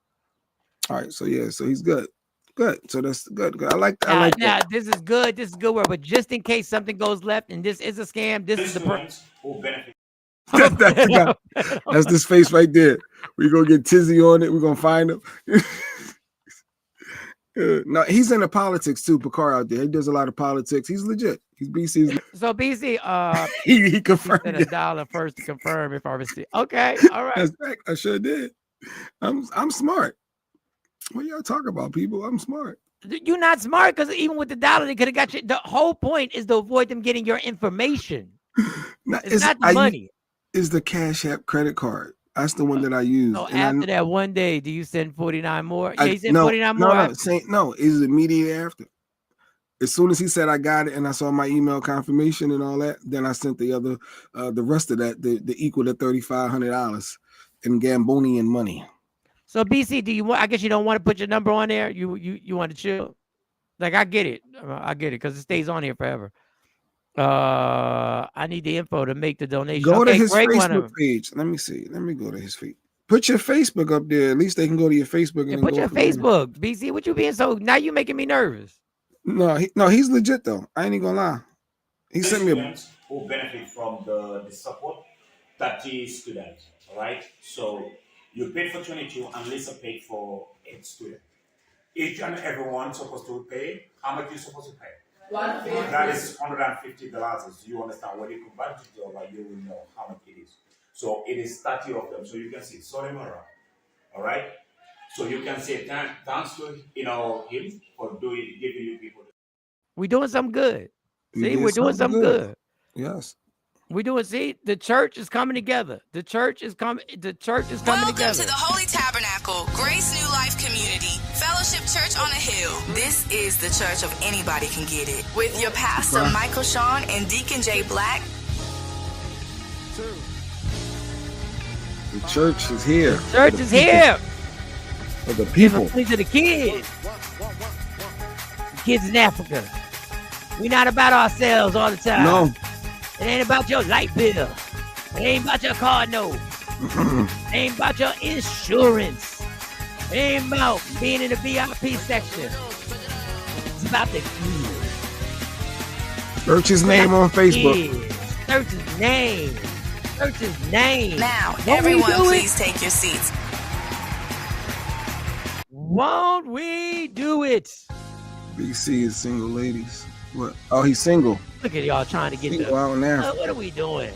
All right, so yeah, so he's good. Good. So that's good. I like that. Now, that. This is good. This is good work. But just in case something goes left and this is a scam, this is the who benefit. that's the guy. That's this face right there. We're gonna get Tizzy on it. We're gonna find him. No, he's into politics too. Picard out there. He does a lot of politics. He's legit. He's BC's. So BC, he confirmed he said $1 first to confirm if I receive. Okay, all right. That's right. I sure did. I'm smart. What y'all talk about, people? I'm smart. You're not smart because even with the $1, they could have got you. The whole point is to avoid them getting your information. It's not the money. Is the Cash App credit card. That's the one that I use. So after that one day, do you send 49 more? Yeah, you send no, 49 more. No, it's immediately after. As soon as he said I got it and I saw my email confirmation and all that, then I sent the other, the rest of that, the equal to $3,500 in Gambonian money. So BC, do you want? I guess you don't want to put your number on there. You want to chill. Like I get it because it stays on here forever. I need the info to make the donation. Go to his Facebook page. Let me see. Let me go to his feed. Put your Facebook up there. At least they can go to your Facebook. And put your Facebook. BC, what you being so? Now you making me nervous. No, he's legit though. I ain't even gonna lie. He sent me a who benefit from the support. 30 students. All right. So you paid for 22, and Lisa paid for 8 students. Each and everyone supposed to pay. How much you supposed to pay? That is $150. Do you understand? When you combine it together, you will know how much it is. So it is 30 of them. So you can see, sorry, Mara. All right. So you can say thanks to him for giving you people. We're doing something good. See, we're doing something good. Yes. We're doing. See, the church is coming together. The church is coming. The church is coming together. Welcome to the Holy Tabernacle, Grace New Life Community, Fellowship Church on a Hill. This is the church of anybody can get it. With your pastor, Michael Sean, and Deacon Jay Black. The church is here. The church is here. For the people. To the kids. The kids in Africa. We're not about ourselves all the time. No. It ain't about your light bill. It ain't about your car note. It ain't about your insurance. It ain't about being in the VIP section. It's about the kids. Search his name on Facebook. Search his name. Search his name. Now, everyone, please take your seats. Won't we do it? BC is single ladies. What? Oh, he's single. Look at y'all trying to get single out in Africa. What are we doing?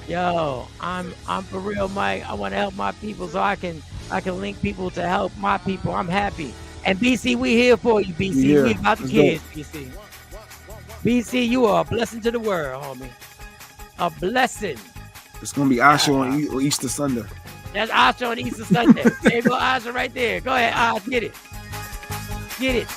Yo, I'm for real, Mike. I want to help my people so I can link people to help my people. I'm happy. And BC, we here for you, BC. Yeah, we about the kids, BC. BC, you are a blessing to the world, homie. A blessing. It's gonna be Asha on Easter Sunday. That's Asha on Easter Sunday. There go Asha right there. Go ahead, Asha, get it. Get it.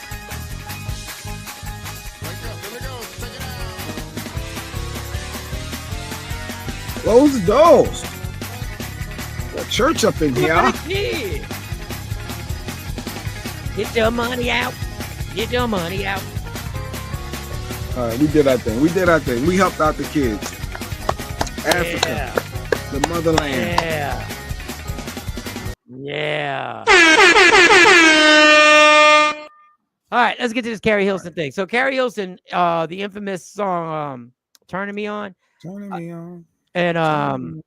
Close the doors. The church up in here. Get your money out. Get your money out. All right, we did our thing. We helped out the kids. Africa, the motherland. Yeah. All right, let's get to this Keri Hilson thing. So Keri Hilson, the infamous song "Turning Me On." Turning me on. And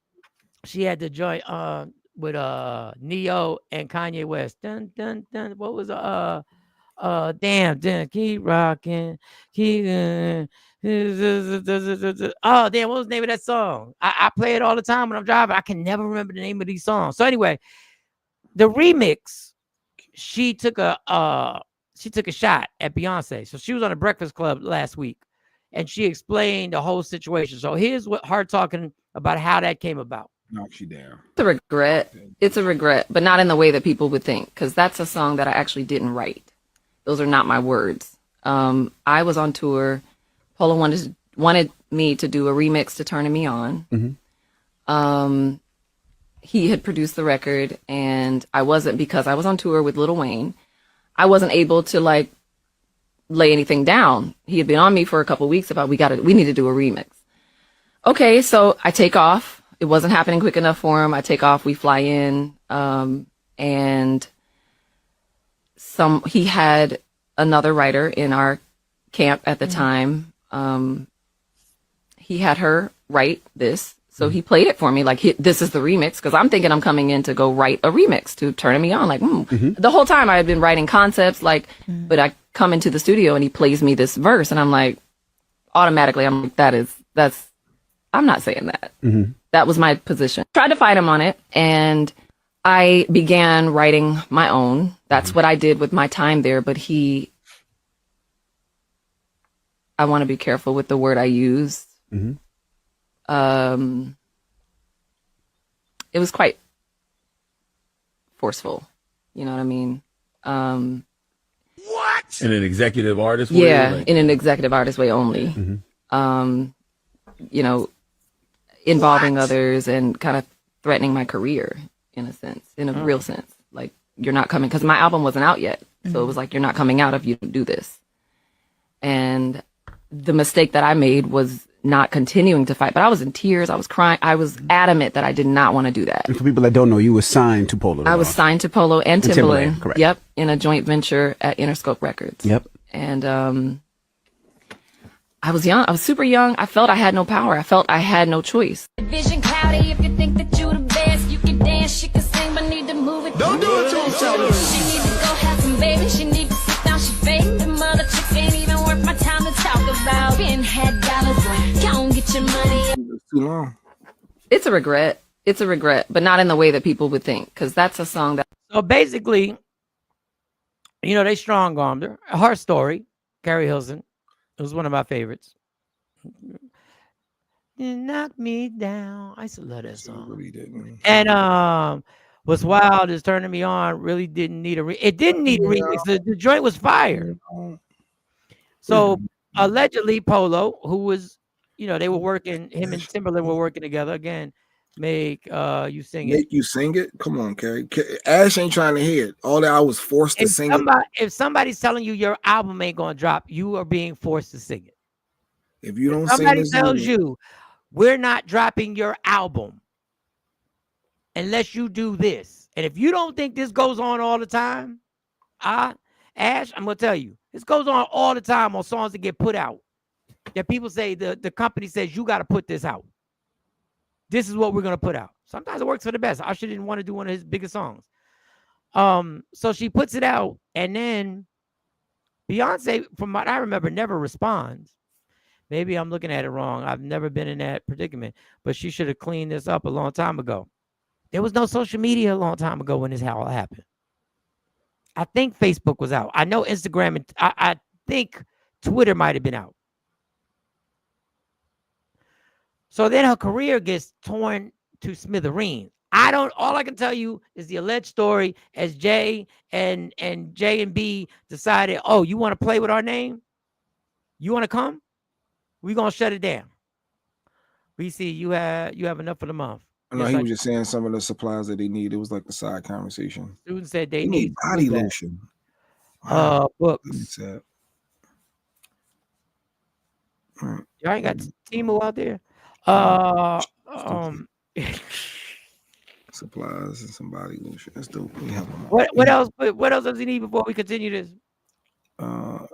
she had to join with Neo and Kanye West. Dun dun dun. What was damn, keep rocking, keep. Oh damn, what was the name of that song? I play it all the time when I'm driving. I can never remember the name of these songs. So anyway, the remix, she took a shot at Beyonce. So she was on the Breakfast Club last week. And she explained the whole situation. So here's what her talking about how that came about. Knock you down. It's a regret. It's a regret, but not in the way that people would think, because that's a song that I actually didn't write. Those are not my words. I was on tour. Polo wanted me to do a remix to Turning Me On. Mm-hmm. He had produced the record, and I wasn't, because I was on tour with Lil Wayne. I wasn't able to lay anything down. He had been on me for a couple of weeks about we need to do a remix. Okay, so I take off. It wasn't happening quick enough for him. I take off, we fly in, and he had another writer in our camp at the time. He had her write this. So he played it for me like, this is the remix, because I'm thinking I'm coming in to go write a remix to turn me on. Like, The whole time I had been writing concepts, like, but I come into the studio and he plays me this verse, and I'm like, automatically, I'm like, I'm not saying that. That was my position. Tried to fight him on it, and I began writing my own. That's what I did with my time there. But I want to be careful with the word I use. It was quite forceful. You know what I mean? What? In an executive artist way? Yeah, in an executive artist way only. You know, involving others and kind of threatening my career in a sense, in a real sense. Like, you're not coming, because my album wasn't out yet. So it was like, you're not coming out if you don't do this. And the mistake that I made was not continuing to fight, but I was in tears. I was crying. I was adamant that I did not want to do that. And for people that don't know, you were signed to Polo. I was signed to Polo and Timbaland. Correct. Yep. In a joint venture at Interscope Records. Yep. And, I was young. I was super young. I felt I had no power. I felt I had no choice. Vision cloudy. If you think that you the best, you can dance, she can sing, but need to move it. Don't do it to each other. She need to go have some baby. She need to sit down. She fake. The mother chicks ain't even worth my time to talk about. Been had dollars. Don't get your money. It's too long. It's a regret. It's a regret, but not in the way that people would think, because that's a song that. So basically, you know, they strong armed her. Her story, Keri Hilson. It was one of my favorites. You knock me down. I used to love that song. Really didn't. And What's Wild is Turning Me On really didn't need it didn't need a remix. The joint was fire. So allegedly Polo, who was, you know, they were working, him and Timbaland were working together again. Make you sing it. Make you sing it? Come on, Keri. Ash ain't trying to hear it. All that I was forced to sing it. If somebody's telling you your album ain't gonna drop, you are being forced to sing it. If you don't somebody sing tells you we're not dropping your album unless you do this. And if you don't think this goes on all the time, Ash, I'm gonna tell you, this goes on all the time on songs that get put out. That people say the company says you gotta put this out. This is what we're going to put out. Sometimes it works for the best. Usher didn't want to do one of his biggest songs. So she puts it out, and then Beyonce, from what I remember, never responds. Maybe I'm looking at it wrong. I've never been in that predicament, but she should have cleaned this up a long time ago. There was no social media a long time ago when this all happened. I think Facebook was out. I know Instagram, and I think Twitter might have been out. So then her career gets torn to smithereens. All I can tell you is the alleged story as J and B decided, oh, you want to play with our name? You want to come? We're going to shut it down. We see you have enough for the month. No, he was just saying some of the supplies that they need. It was like the side conversation. Students said they need body lotion. Books. Right. Y'all ain't got Timo out there? Supplies and some body lotion. That's dope. What else? What else does he need before we continue this? No,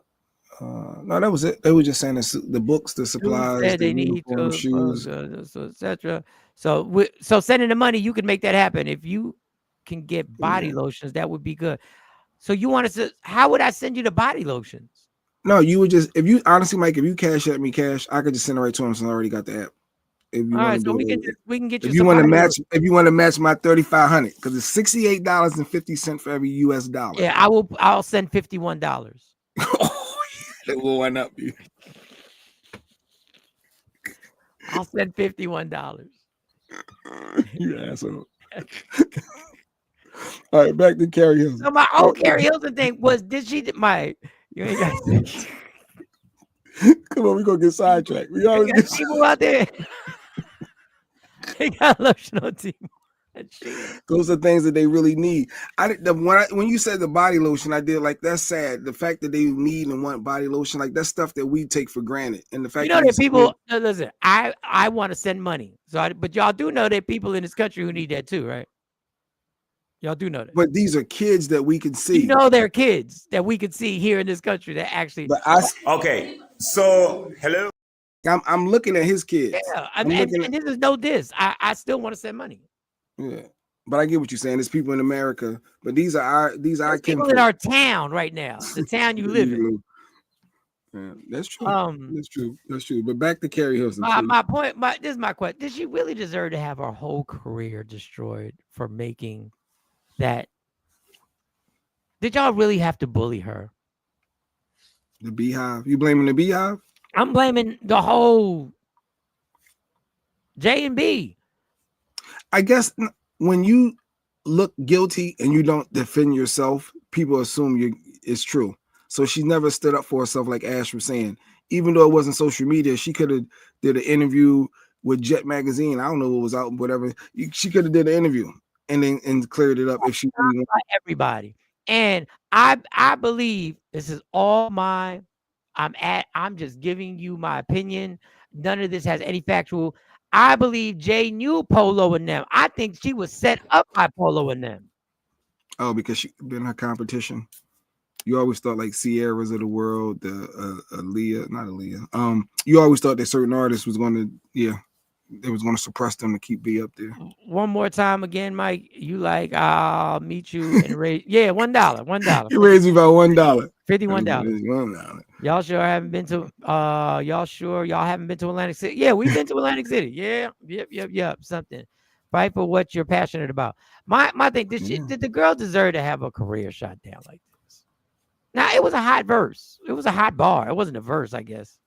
that was it. They were just saying the books, the supplies, they need shoes, etc. So sending the money, you can make that happen. If you can get body lotions, that would be good. So you want to? How would I send you the body lotions? No, you would just, if you honestly, Mike, if you cash at me cash, I could just send it right to him since I already got the app. If you want to do we can get you. If you want to match my $3,500, because it's $68.50 for every US dollar. Yeah, I'll send $51. They will wind up. I'll send $51. You asshole. All right, back to Keri Hilson. So my Keri Hilson thing was, you ain't got to. Come on, we're going to get sidetracked. We always get people out there. They got lotion on team. Those are things that they really need. When you said the body lotion, I did like, that's sad. The fact that they need and want body lotion, like that's stuff that we take for granted. And the fact that people listen, I want to send money. But y'all do know that people in this country who need that too, right? Y'all do know that. But these are kids that we can see. You know, they're kids that we could see here in this country that actually. But okay. So hello. I'm looking at his kids. Yeah, and this is no diss. I still want to send money. Yeah, but I get what you're saying. There's people in America, but these are our people in our town right now. The town you live in. Yeah, that's true. That's true. But back to Keri Hilson. My point. This is my question. Did she really deserve to have her whole career destroyed for making that? Did y'all really have to bully her? The Beehive. You blaming the Beehive? I'm blaming the whole J&B. I guess when you look guilty and you don't defend yourself, people assume it's true. So she never stood up for herself, like Ash was saying. Even though it wasn't social media, she could have did an interview with Jet Magazine. I don't know what was out, whatever. She could have did an interview and cleared it up if she really wanted. Everybody. And I believe this is all I'm just giving you my opinion. None of this has any factual. I believe Jay knew Polo and them. I think she was set up by Polo and them. Oh, because she been her competition. You always thought like Sierras of the world, not Aaliyah. You always thought that certain artists was going to, it was going to suppress them to keep B up there. One more time again, Mike. You like, I'll meet you and raise. Yeah, $1. You raised me about $1. $51. Y'all sure haven't been to y'all haven't been to Atlantic City? Yeah, we've been to Atlantic City. Yeah, yep. Something. Fight for what you're passionate about. My thing, did the girl deserve to have a career shot down like this? Now, it was a hot verse. It was a hot bar. It wasn't a verse, I guess.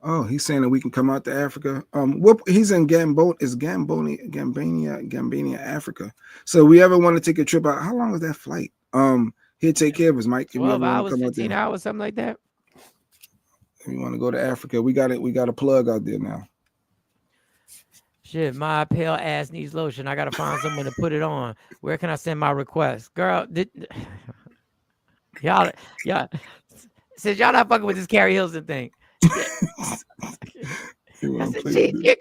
Oh, he's saying that we can come out to Africa. He's in Gambania, Africa. So we ever want to take a trip out? How long is that flight? He'll take care of us, Mike. 12 hours, 15 hours, something like that. If you want to go to Africa, we got it. We got a plug out there now. Shit, my pale ass needs lotion. I gotta find someone to put it on. Where can I send my request, girl? Y'all, since y'all not fucking with this Keri Hilson thing. Because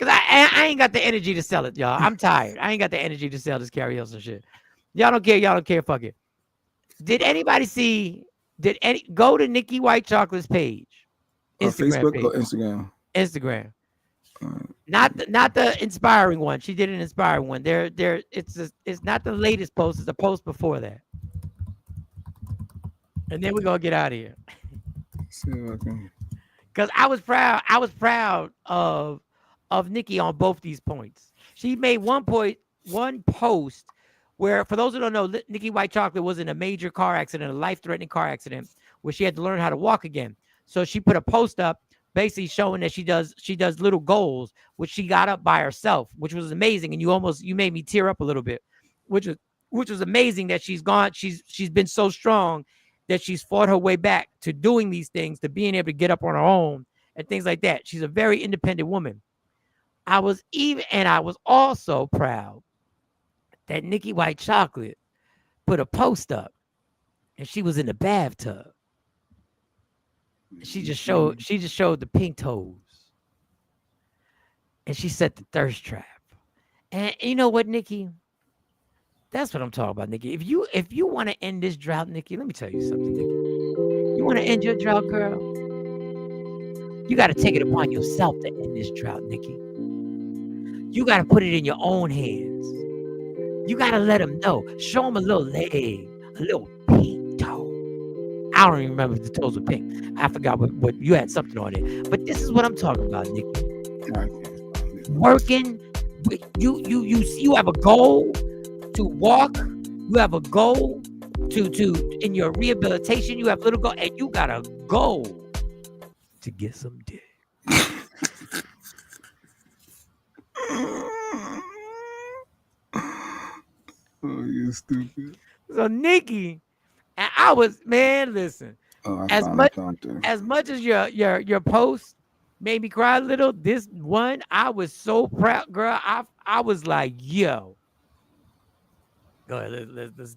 I ain't got the energy to sell it, y'all. I'm tired. I ain't got the energy to sell this Keri Hilson shit. Y'all don't care. Fuck it. Did anybody go to Nikki White Chocolate's page? Facebook page. Or Instagram? Instagram. Not the inspiring one. She did an inspiring one. It's not the latest post. It's a post before that. And then we're gonna get out of here. Because I was proud of Nikki on both these points. She made one post where, for those who don't know, Nikki White Chocolate was in a major car accident, a life-threatening car accident, where she had to learn how to walk again. So she put a post up basically showing that she does little goals, which she got up by herself, which was amazing. And you made me tear up a little bit, which was amazing that she's been so strong that she's fought her way back to doing these things, to being able to get up on her own and things like that. She's a very independent woman. I was also proud that Nikki White Chocolate put a post up and she was in the bathtub. She just showed the pink toes. And she set the thirst trap. And you know what, Nikki? That's what I'm talking about, Nikki. If you want to end this drought, Nikki, let me tell you something, Nikki. You want to end your drought, girl? You got to take it upon yourself to end this drought, Nikki. You got to put it in your own hands. You got to let them know. Show them a little leg, a little pink toe. I don't even remember if the toes were pink. I forgot what you had something on it. But this is what I'm talking about, Nikki. Working, you have a goal to walk. You have a goal to in your rehabilitation. You have a little goal, and you got a goal to get some dick. Oh, you're stupid. So Nikki, and I was, man, listen. As much as your post made me cry a little, this one I was so proud, girl. I was like, yo. Go ahead. Let's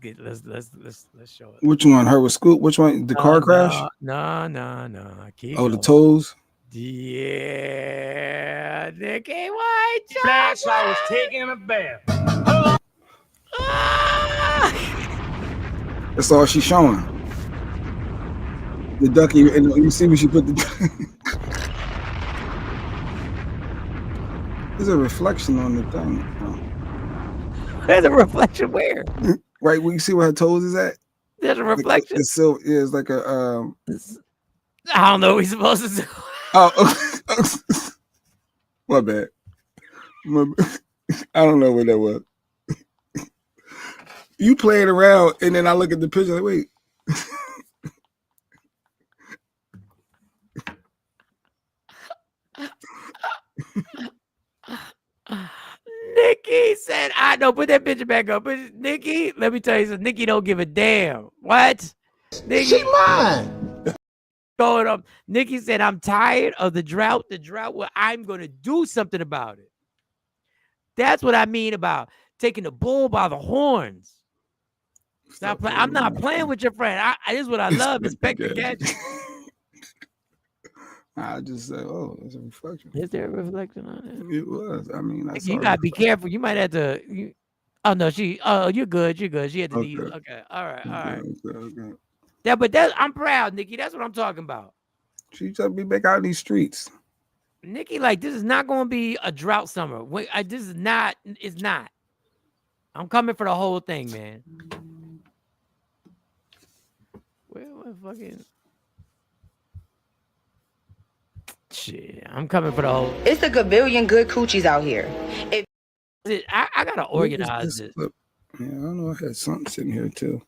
show it. Which one? Her with Scoop? Which one? The car crash? No. Keep going. The toes? Yeah, Nikki White. Flash, I was taking a bath. That's all she's showing. The ducky, and you see when she put the. There's a reflection on the thing. There's a reflection where? Right, where you see where her toes is at. There's a reflection. It's so it's like a. I don't know what he's supposed to do. Oh, my bad. I don't know what that was. You play it around, and then I look at the picture like, wait. Nikki said, I know, put that picture back up. But Nikki, let me tell you something. Nikki don't give a damn. What? Nikki, she mine. Going up. Nikki said, I'm tired of the drought. The drought where I'm going to do something about it. That's what I mean about taking the bull by the horns. I'm not playing with your friend. This is what I love. Inspector Gadget. I just said, oh, there's a reflection. Is there a reflection on it? It was. I mean, you gotta be careful. You might have to. Oh no, you're good. You're good. She had to need. Okay, all right. Okay. Yeah, but I'm proud, Nikki. That's what I'm talking about. She just be back out in these streets. Nikki, like this is not going to be a drought summer. This is not. It's not. I'm coming for the whole thing, man. Where fucking. Shit, I'm coming for the whole. It's a gabillion good coochies out here. I gotta organize this. Yeah, I don't know. I had something sitting here too.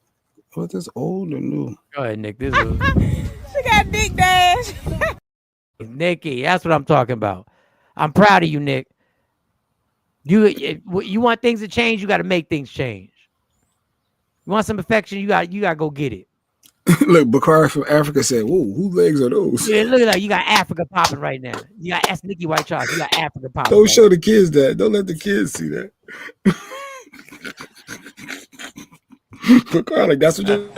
Was this old or new? Go ahead, Nick. This is. She got big dash. Nikki, that's what I'm talking about. I'm proud of you, Nick. You want things to change, you got to make things change. You want some affection, you got to go get it. Look, Bakari from Africa said, "Whoa, whose legs are those?" Yeah, look at that. You got Africa popping right now. You got ask Nikki White Chalk. You got Africa popping. Don't show the kids that. Don't let the kids see that. Bakari, that's what you.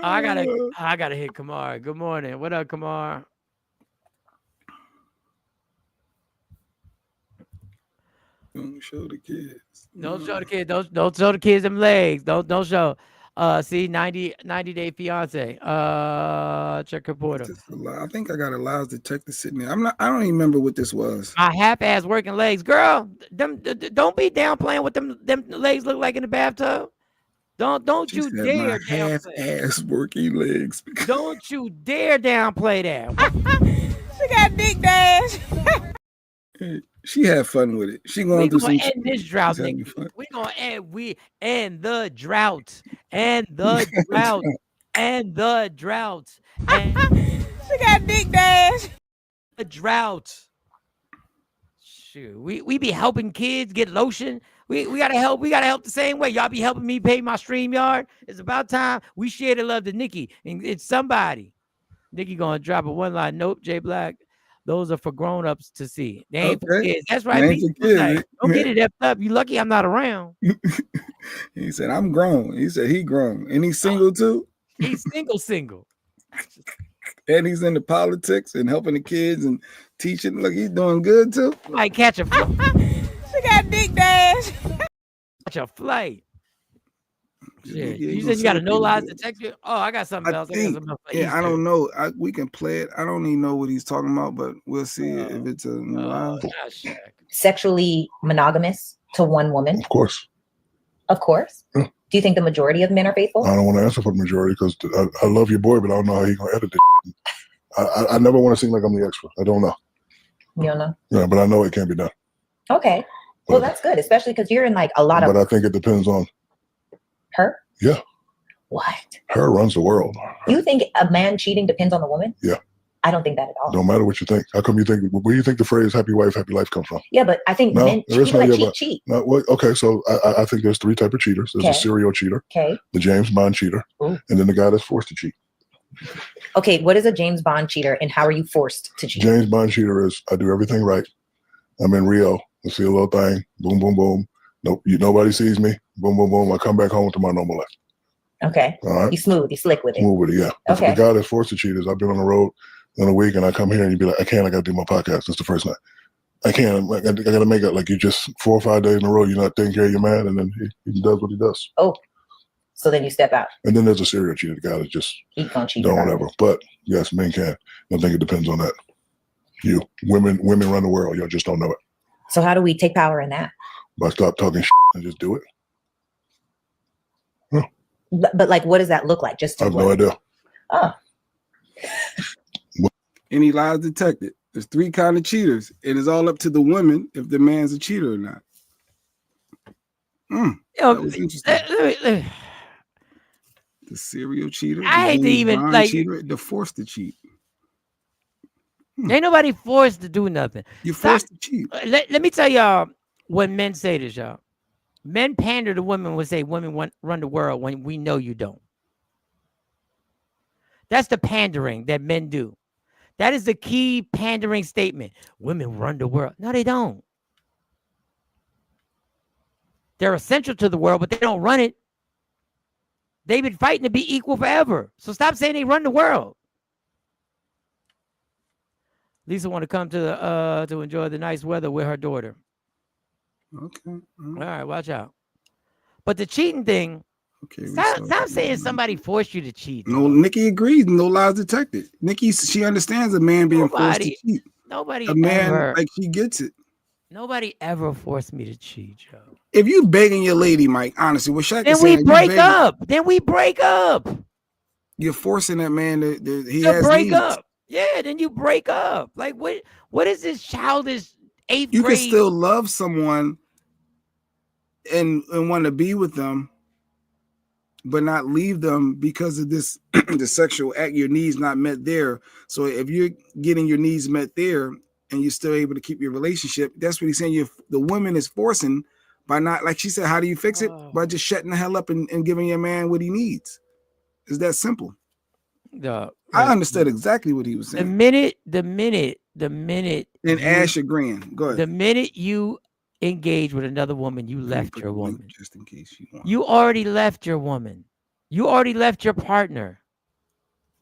I gotta hit Kamar. Good morning. What up, Kamar? Don't show the kids. Don't show the kids. Don't show the kids them legs. Don't show. See 90 Day Fiance. Check her portal. I think I got a lies detector sitting there. I don't even remember what this was. My half-ass working legs, girl. Don't be downplaying what them legs look like in the bathtub. Don't you dare half-ass working legs. Don't you dare downplay that. She got big dash. She had fun with it. She going through some. We gonna end this drought, Nick. We gonna end the drought and the drought and the drought. She got big dash. The drought. Shoot, we be helping kids get lotion. We gotta help. We gotta help the same way. Y'all be helping me pay my StreamYard. It's about time we share the love to Nikki, and it's somebody. Nikki gonna drop a one line. Nope, J Black. Those are for grown-ups to see. They ain't for kids. That's right. Don't get it up. You lucky I'm not around. He said, I'm grown. He said he grown. And he's single too? He's single. And he's into politics and helping the kids and teaching. Look, he's doing good too. Might catch a flight. She got big dash. Catch a flight. Shit. You said you got a no lies detector? Oh, I got something else. I don't know. We can play it. I don't even know what he's talking about, but we'll see if it's a no lie. Sexually monogamous to one woman? Of course. Of course. Yeah. Do you think the majority of men are faithful? I don't want to answer for the majority because I love your boy, but I don't know how he's going to edit it. I never want to seem like I'm the expert. I don't know. You don't know? Yeah, but I know it can be done. Okay. Well, that's good, especially because you're in like a lot of... But I think it depends on... Her? Yeah. What? Her runs the world. You think a man cheating depends on the woman? Yeah. I don't think that at all. No matter what you think. How come you think... Where do you think the phrase happy wife, happy life comes from? Yeah, but I think men cheat. No, well, okay, so I think there's three types of cheaters. There's a serial cheater, the James Bond cheater, and then the guy that's forced to cheat. Okay, what is a James Bond cheater and how are you forced to cheat? James Bond cheater is I do everything right. I'm in Rio. I see a little thing. Boom, boom, boom. Nope, nobody sees me. Boom, boom, boom. I come back home to my normal life. Okay. All right. You slick with it. Smooth with it, yeah. Okay. The guy that's forced to cheat is I've been on the road in a week and I come here and you be like, I got to do my podcast. That's the first night. I can't. I got to make it like you just 4 or 5 days in a row. You're not taking care of your man, and then he does what he does. Oh, so then you step out. And then there's a serial cheater, the guy that just don't ever. But yes, men can. I think it depends on that. Women run the world. Y'all just don't know it. So how do we take power in that? By stop talking shit and just do it. Huh. But like, what does that look like? Just I have no idea. Oh. Any lies detected? There's 3 kind of cheaters, and it's all up to the women if the man's a cheater or not. That was interesting. The serial cheater. I hate to even like cheater, the forced to cheat. Ain't nobody forced to do nothing. You're forced to cheat. Let me tell y'all when men say this, y'all. Men pander to women when say women run the world when we know you don't. That's the pandering that men do. That is the key pandering statement. Women run the world. No, they don't. They're essential to the world, but they don't run it. They've been fighting to be equal forever. So stop saying they run the world. Lisa want to come to enjoy the nice weather with her daughter. Okay. All right, watch out. But the cheating thing, okay, stop saying somebody forced you to cheat. No, Nikki agrees. No lies detected. Nikki, she understands a man being forced to cheat. Nobody a man ever, like she gets it. Nobody ever forced me to cheat, Joe. If you begging your lady, Mike, honestly, what Shaq then is we saying, break up. Then we break up. You're forcing that man to he to has break needs. up. Yeah, then you break up. Like what is this childish 8th grade? You can still love someone and want to be with them, but not leave them because of this the sexual act. Your needs not met there. So if you're getting your needs met there and you're still able to keep your relationship, that's what he's saying. The woman is forcing by not, like she said, how do you fix it? By just shutting the hell up and giving your man what he needs. It's that simple. I understood exactly what he was saying. The minute and Ash agreeing. Go ahead. The minute you engage with another woman, you left your woman. Just in case you want. You already left your woman. You already left your partner.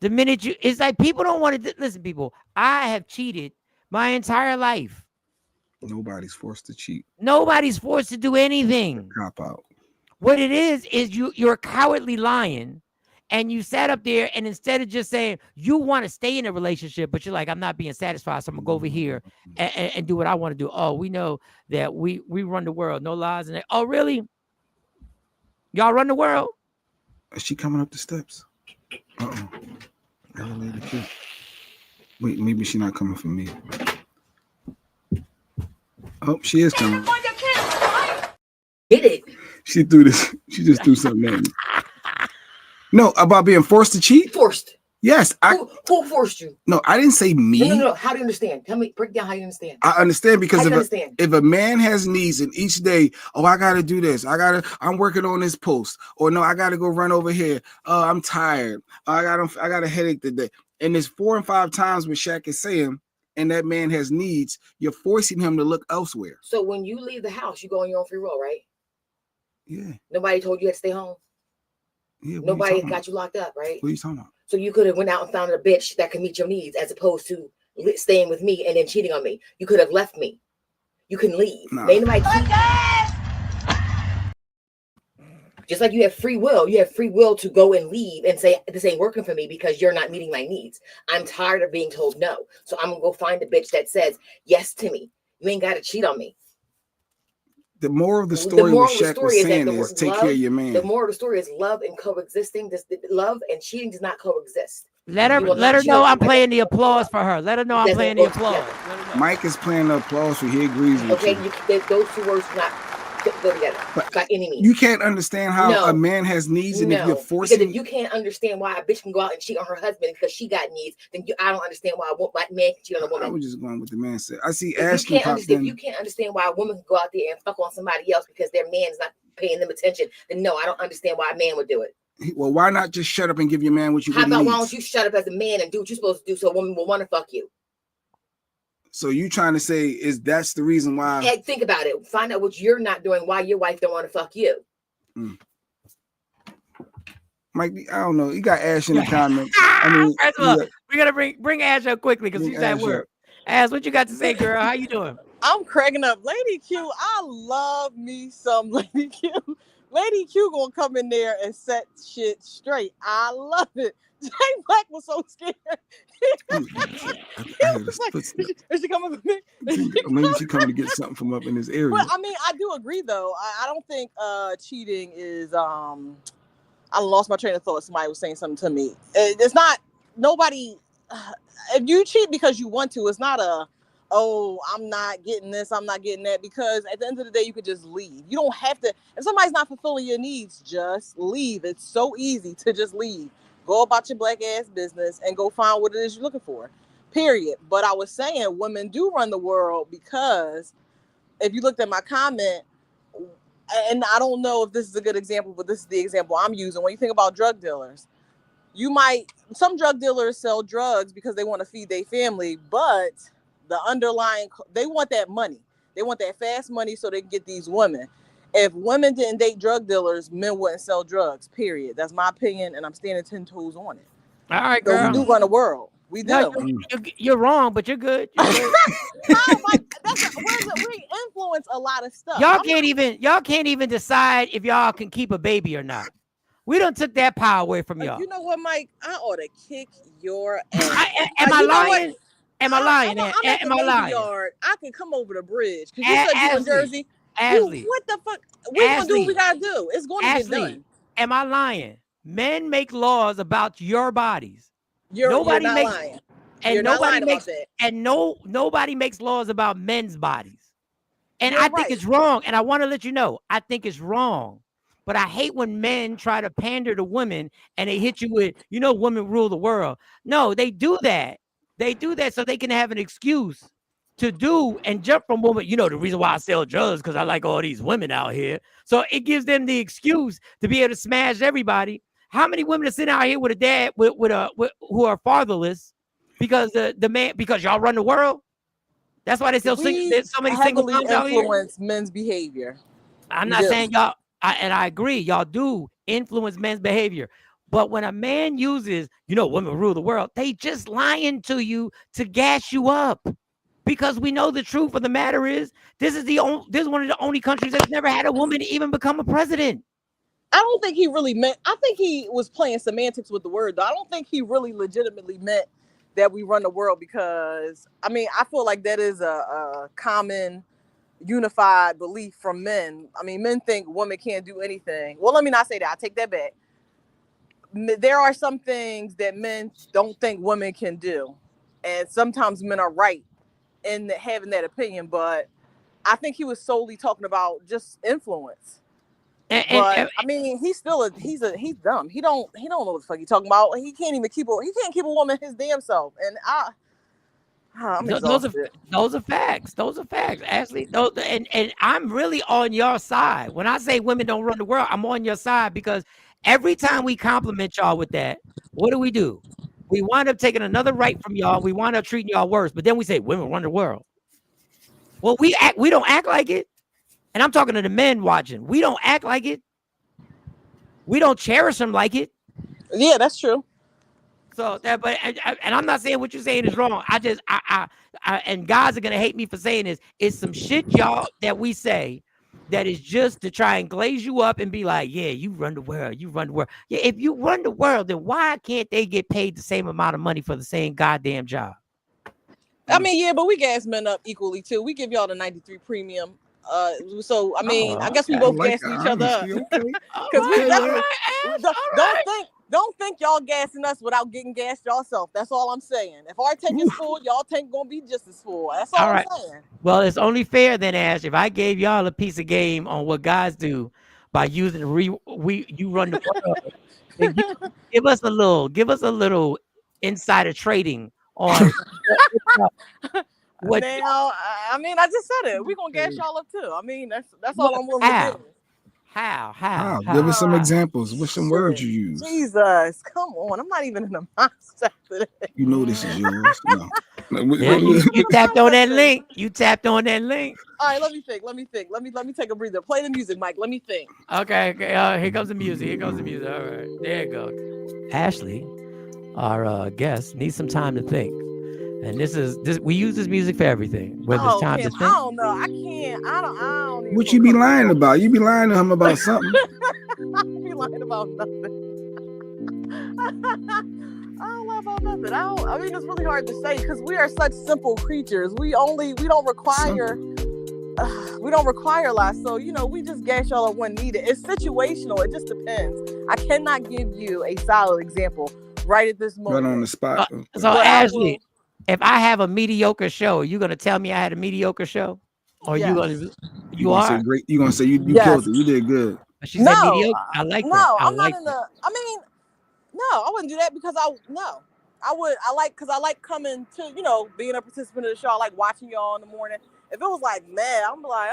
The minute it's like people don't want to listen, people. I have cheated my entire life. Nobody's forced to cheat. Nobody's forced to do anything. Cop out. What it is you're cowardly lying. And you sat up there, and instead of just saying you want to stay in a relationship, but you're like, I'm not being satisfied, so I'm gonna go over here and do what I want to do. Oh, we know that we run the world, no lies in it. Oh, really? Y'all run the world? Is she coming up the steps? Wait, maybe she's not coming for me. Oh, she is coming. Get it. She threw this. She just threw something at me. No, about being forced to cheat? Forced. Yes. Who forced you? No, I didn't say me. No. How do you understand? Tell me, break down how you understand. I understand because if a man has needs and each day, I got to do this. I'm working on this post. Or no, I got to go run over here. I'm tired. I got a headache today. And there's 4 and 5 times what Shaq is saying, and that man has needs, you're forcing him to look elsewhere. So when you leave the house, you go on your own free will, right? Yeah. Nobody told you had to stay home? Yeah, nobody got you locked up, right? What are you talking about? So you could have went out and found a bitch that could meet your needs as opposed to staying with me and then cheating on me. You could have left me. You can leave. Nah. Just like you have free will. You have free will to go and leave and say, this ain't working for me because you're not meeting my needs. I'm tired of being told no. So I'm going to go find a bitch that says yes to me. You ain't got to cheat on me. The moral of the story, what Shaq was saying is take care of your man. The moral of the story is love and coexisting. Love and cheating does not coexist. Let her know I'm playing the applause for her. Let her know I'm playing the applause. Mike is playing the applause for he agrees with you. Okay, those 2 words do not go together by any means. You can't understand how a man has needs, and if you're forcing, because if you can't understand why a bitch can go out and cheat on her husband because she got needs, then I don't understand why a black man can cheat on a woman. I was just going with the man said. I see If you can't understand why a woman can go out there and fuck on somebody else because their man is not paying them attention, then no, I don't understand why a man would do it. Well, why not just shut up and give your man what you How about needs? Why don't you shut up as a man and do what you're supposed to do so a woman will want to fuck you? So you trying to say that's the reason why? Hey, think about it. Find out what you're not doing, why your wife don't want to fuck you. Mike, I don't know. You got Ash in the comments. I mean, first of all, we gotta bring Ash up quickly because he's at work. Ash, what you got to say, girl? How you doing? I'm cracking up. Lady Q, I love me some Lady Q. Lady Q gonna come in there and set shit straight. I love it. Jay Black was so scared. I heard his footsteps. Is she coming for me? Maybe she coming to get something from up in this area. But I mean, I do agree though. I don't think cheating is I lost my train of thought. Somebody was saying something to me. It's not nobody. If you cheat because you want to, it's not I'm not getting this, I'm not getting that. Because at the end of the day, you could just leave. You don't have to. If somebody's not fulfilling your needs, just leave. It's so easy to just leave. Go about your black ass business and go find what it is you're looking for. Period. But I was saying women do run the world because if you looked at my comment, and I don't know if this is a good example, but this is the example I'm using. When you think about drug dealers, some drug dealers sell drugs because they want to feed their family, but the underlying, they want that money. They want that fast money so they can get these women. If women didn't date drug dealers, men wouldn't sell drugs, period. That's my opinion, and I'm standing 10 toes on it. All right, so girl. we do run the world. We do. No, you're wrong, but you're good. You're good. We influence a lot of stuff. Y'all can't even decide if y'all can keep a baby or not. We done took that power away from y'all. You know what, Mike? I ought to kick your ass. Am I lying? Am I lying? I'm at the baby yard. I can come over the bridge. Because you said you in Jersey. Ashley, what the fuck? We're going to do what we got to do. It's going to get done. Am I lying? Men make laws about your bodies. Nobody not lying. And you're nobody not lying makes about that. And nobody makes laws about men's bodies. And You're I think right. it's wrong. And I want to let you know, I think it's wrong. But I hate when men try to pander to women and they hit you with, women rule the world. No, they do that. They do that so they can have an excuse to do and jump from women. The reason why I sell drugs because I like all these women out here. So it gives them the excuse to be able to smash everybody. How many women are sitting out here with a dad who are fatherless because because y'all run the world? That's why they sell so many single moms out here. Influence men's behavior. I'm not saying y'all, and I agree, y'all do influence men's behavior. But when a man uses, women rule the world, they just lying to you to gas you up. Because we know the truth of the matter is, this is one of the only countries that's never had a woman even become a president. I don't think he really meant. I think he was playing semantics with the word, though. I don't think he really legitimately meant that we run the world because, I feel like that is a common unified belief from men. Men think women can't do anything. Well, let me not say that. I take that back. There are some things that men don't think women can do. And sometimes men are right in having that opinion. But I think he was solely talking about just influence. He's still he's dumb. He don't know what the fuck he's talking about. He can't keep a woman his damn self. And I'm exhausted. Those are facts. Those are facts, Ashley. And I'm really on your side. When I say women don't run the world, I'm on your side because every time we compliment y'all with that, what do? We wind up taking another right from y'all. We wind up treating y'all worse. But then we say women run the world. Well, we don't act like it. And I'm talking to the men watching. We don't act like it. We don't cherish them like it. Yeah, that's true. So and I'm not saying what you're saying is wrong. And guys are gonna hate me for saying this. It's some shit, y'all, that we say that is just to try and glaze you up and be like, yeah, you run the world. You run the world. Yeah, if you run the world, then why can't they get paid the same amount of money for the same goddamn job? Yeah, but we gas men up equally too. We give y'all the 93 premium. I guess we both gas each other up. Don't think y'all gassing us without getting gassed yourself. That's all I'm saying. If our tank is full, y'all tank gonna be just as full. That's all I'm saying. Well, it's only fair then, Ash, if I gave y'all a piece of game on what guys do by using you run the world. Then give us a little insider trading on. I just said it. We're gonna gas y'all up too. That's all I'm willing to do. How? Give us some examples. What's some words you use? Jesus, come on. I'm not even in the mindset today. You know this is yours. No. You tapped on that link. All right, let me think. Let me take a breather. Play the music, Mike. Let me think. Okay. Here comes the music. All right. There you go. Ashley, our guest, needs some time to think. And this we use this music for everything. Whether it's time Kim, to I think. don't know. I can't. I don't even. What you be lying about? You be lying to him about something. I don't be lying about nothing. I don't lie about nothing. I mean, it's really hard to say because we are such simple creatures. We don't require a lot. So, we just gas y'all up when needed. It's situational. It just depends. I cannot give you a solid example right at this moment. Right on the spot. So Ashley, if I have a mediocre show, you gonna tell me I had a mediocre show? Or yes. you are? Say great. You gonna say you yes. killed it. You did good. She said mediocre. I like that. No, I'm not in the. I mean, no, I wouldn't do that because I like coming to, being a participant of the show. I like watching y'all in the morning. If it was like, man, I'm like,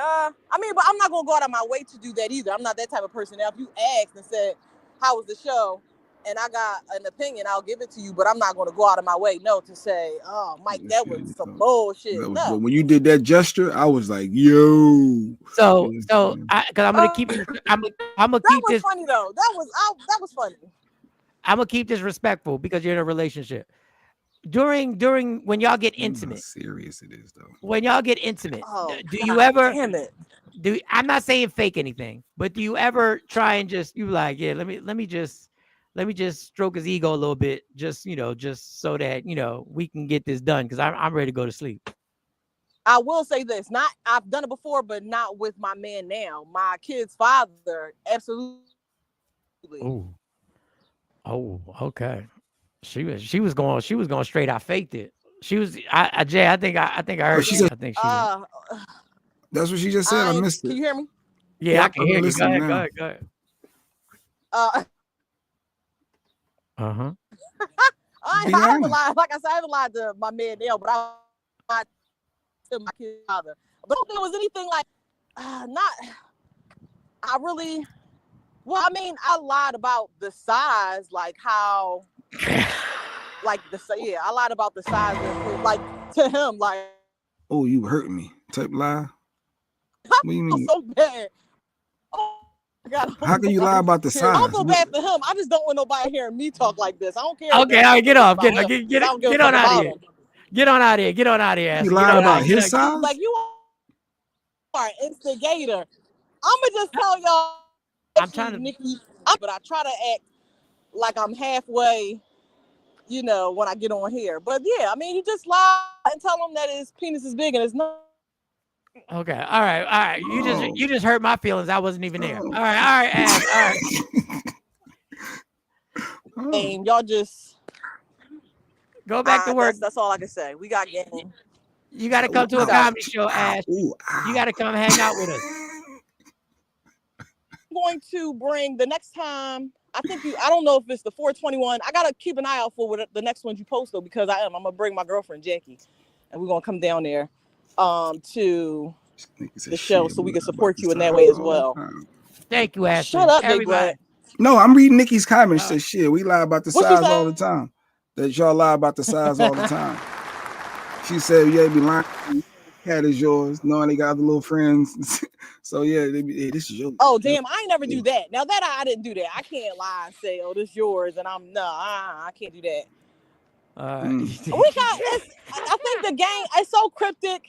but I'm not going to go out of my way to do that either. I'm not that type of person. Now, if you asked and said, how was the show? And I got an opinion, I'll give it to you, but I'm not going to go out of my way, to say, oh, Mike, that was some bullshit. But when you did that gesture, I was like, yo. So, because I'm going to keep it, I'm going to keep this. That was funny, though. That was funny. I'm going to keep this respectful because you're in a relationship. During when y'all get intimate, how serious it is though. When y'all get intimate, do you ever? Damn it. I'm not saying fake anything, but do you ever try and just let me just stroke his ego a little bit, just so that we can get this done because I'm ready to go to sleep. I will say this: I've done it before, but not with my man now. My kid's father, absolutely. Oh, okay. She was going straight. I faked it. She was. Jay. I think I heard. She said, I think she. That's what she just said. I missed it. Can you hear me? Yeah, I can hear you. Go ahead. I haven't lied. Like I said, I haven't lied to my man now, but I lied to my kid's father. But I don't think it was anything like Well, I mean, I lied about the size, like how. I lied about the size of, like, to him, like. Oh, you hurt me. Type lie. What do you mean? So bad. Oh my God. How can you lie about the size? I don't feel bad for him. I just don't want nobody hearing me talk like this. I don't care. Okay, all right, get off. Get on out of here. Get on out of here. Get on out of here. You lied about his size? Like, you are an instigator. I'ma just tell y'all. I'm trying to, Nikki, but I try to act like I'm halfway. When I get on here. But yeah, I mean, he just lied and tell him that his penis is big and it's not. Okay, all right. You just hurt my feelings. I wasn't even there. All right, Ash, all right. And y'all just go back to work. That's all I can say. We got game. You got to come to a comedy show, Ash. You got to come hang out with us. I'm going to bring the next time. I don't know if it's the 421. I gotta keep an eye out for the next ones you post though, because I'm gonna bring my girlfriend Jackie, and we're gonna come down there, to the show so we can support you in that way as well. Thank you, Ashley. Shut up, everybody. No, I'm reading Nikki's comments. Said shit. We lie about the size all the time. That y'all lie about the size all the time. She said, "Yeah, be lying. Cat is yours, knowing they got other little friends." So yeah, hey, this is yours. Oh damn, I ain't never do that. Now that I didn't do that, I can't lie and say, "Oh, this is yours," and I can't do that. I think the game is so cryptic.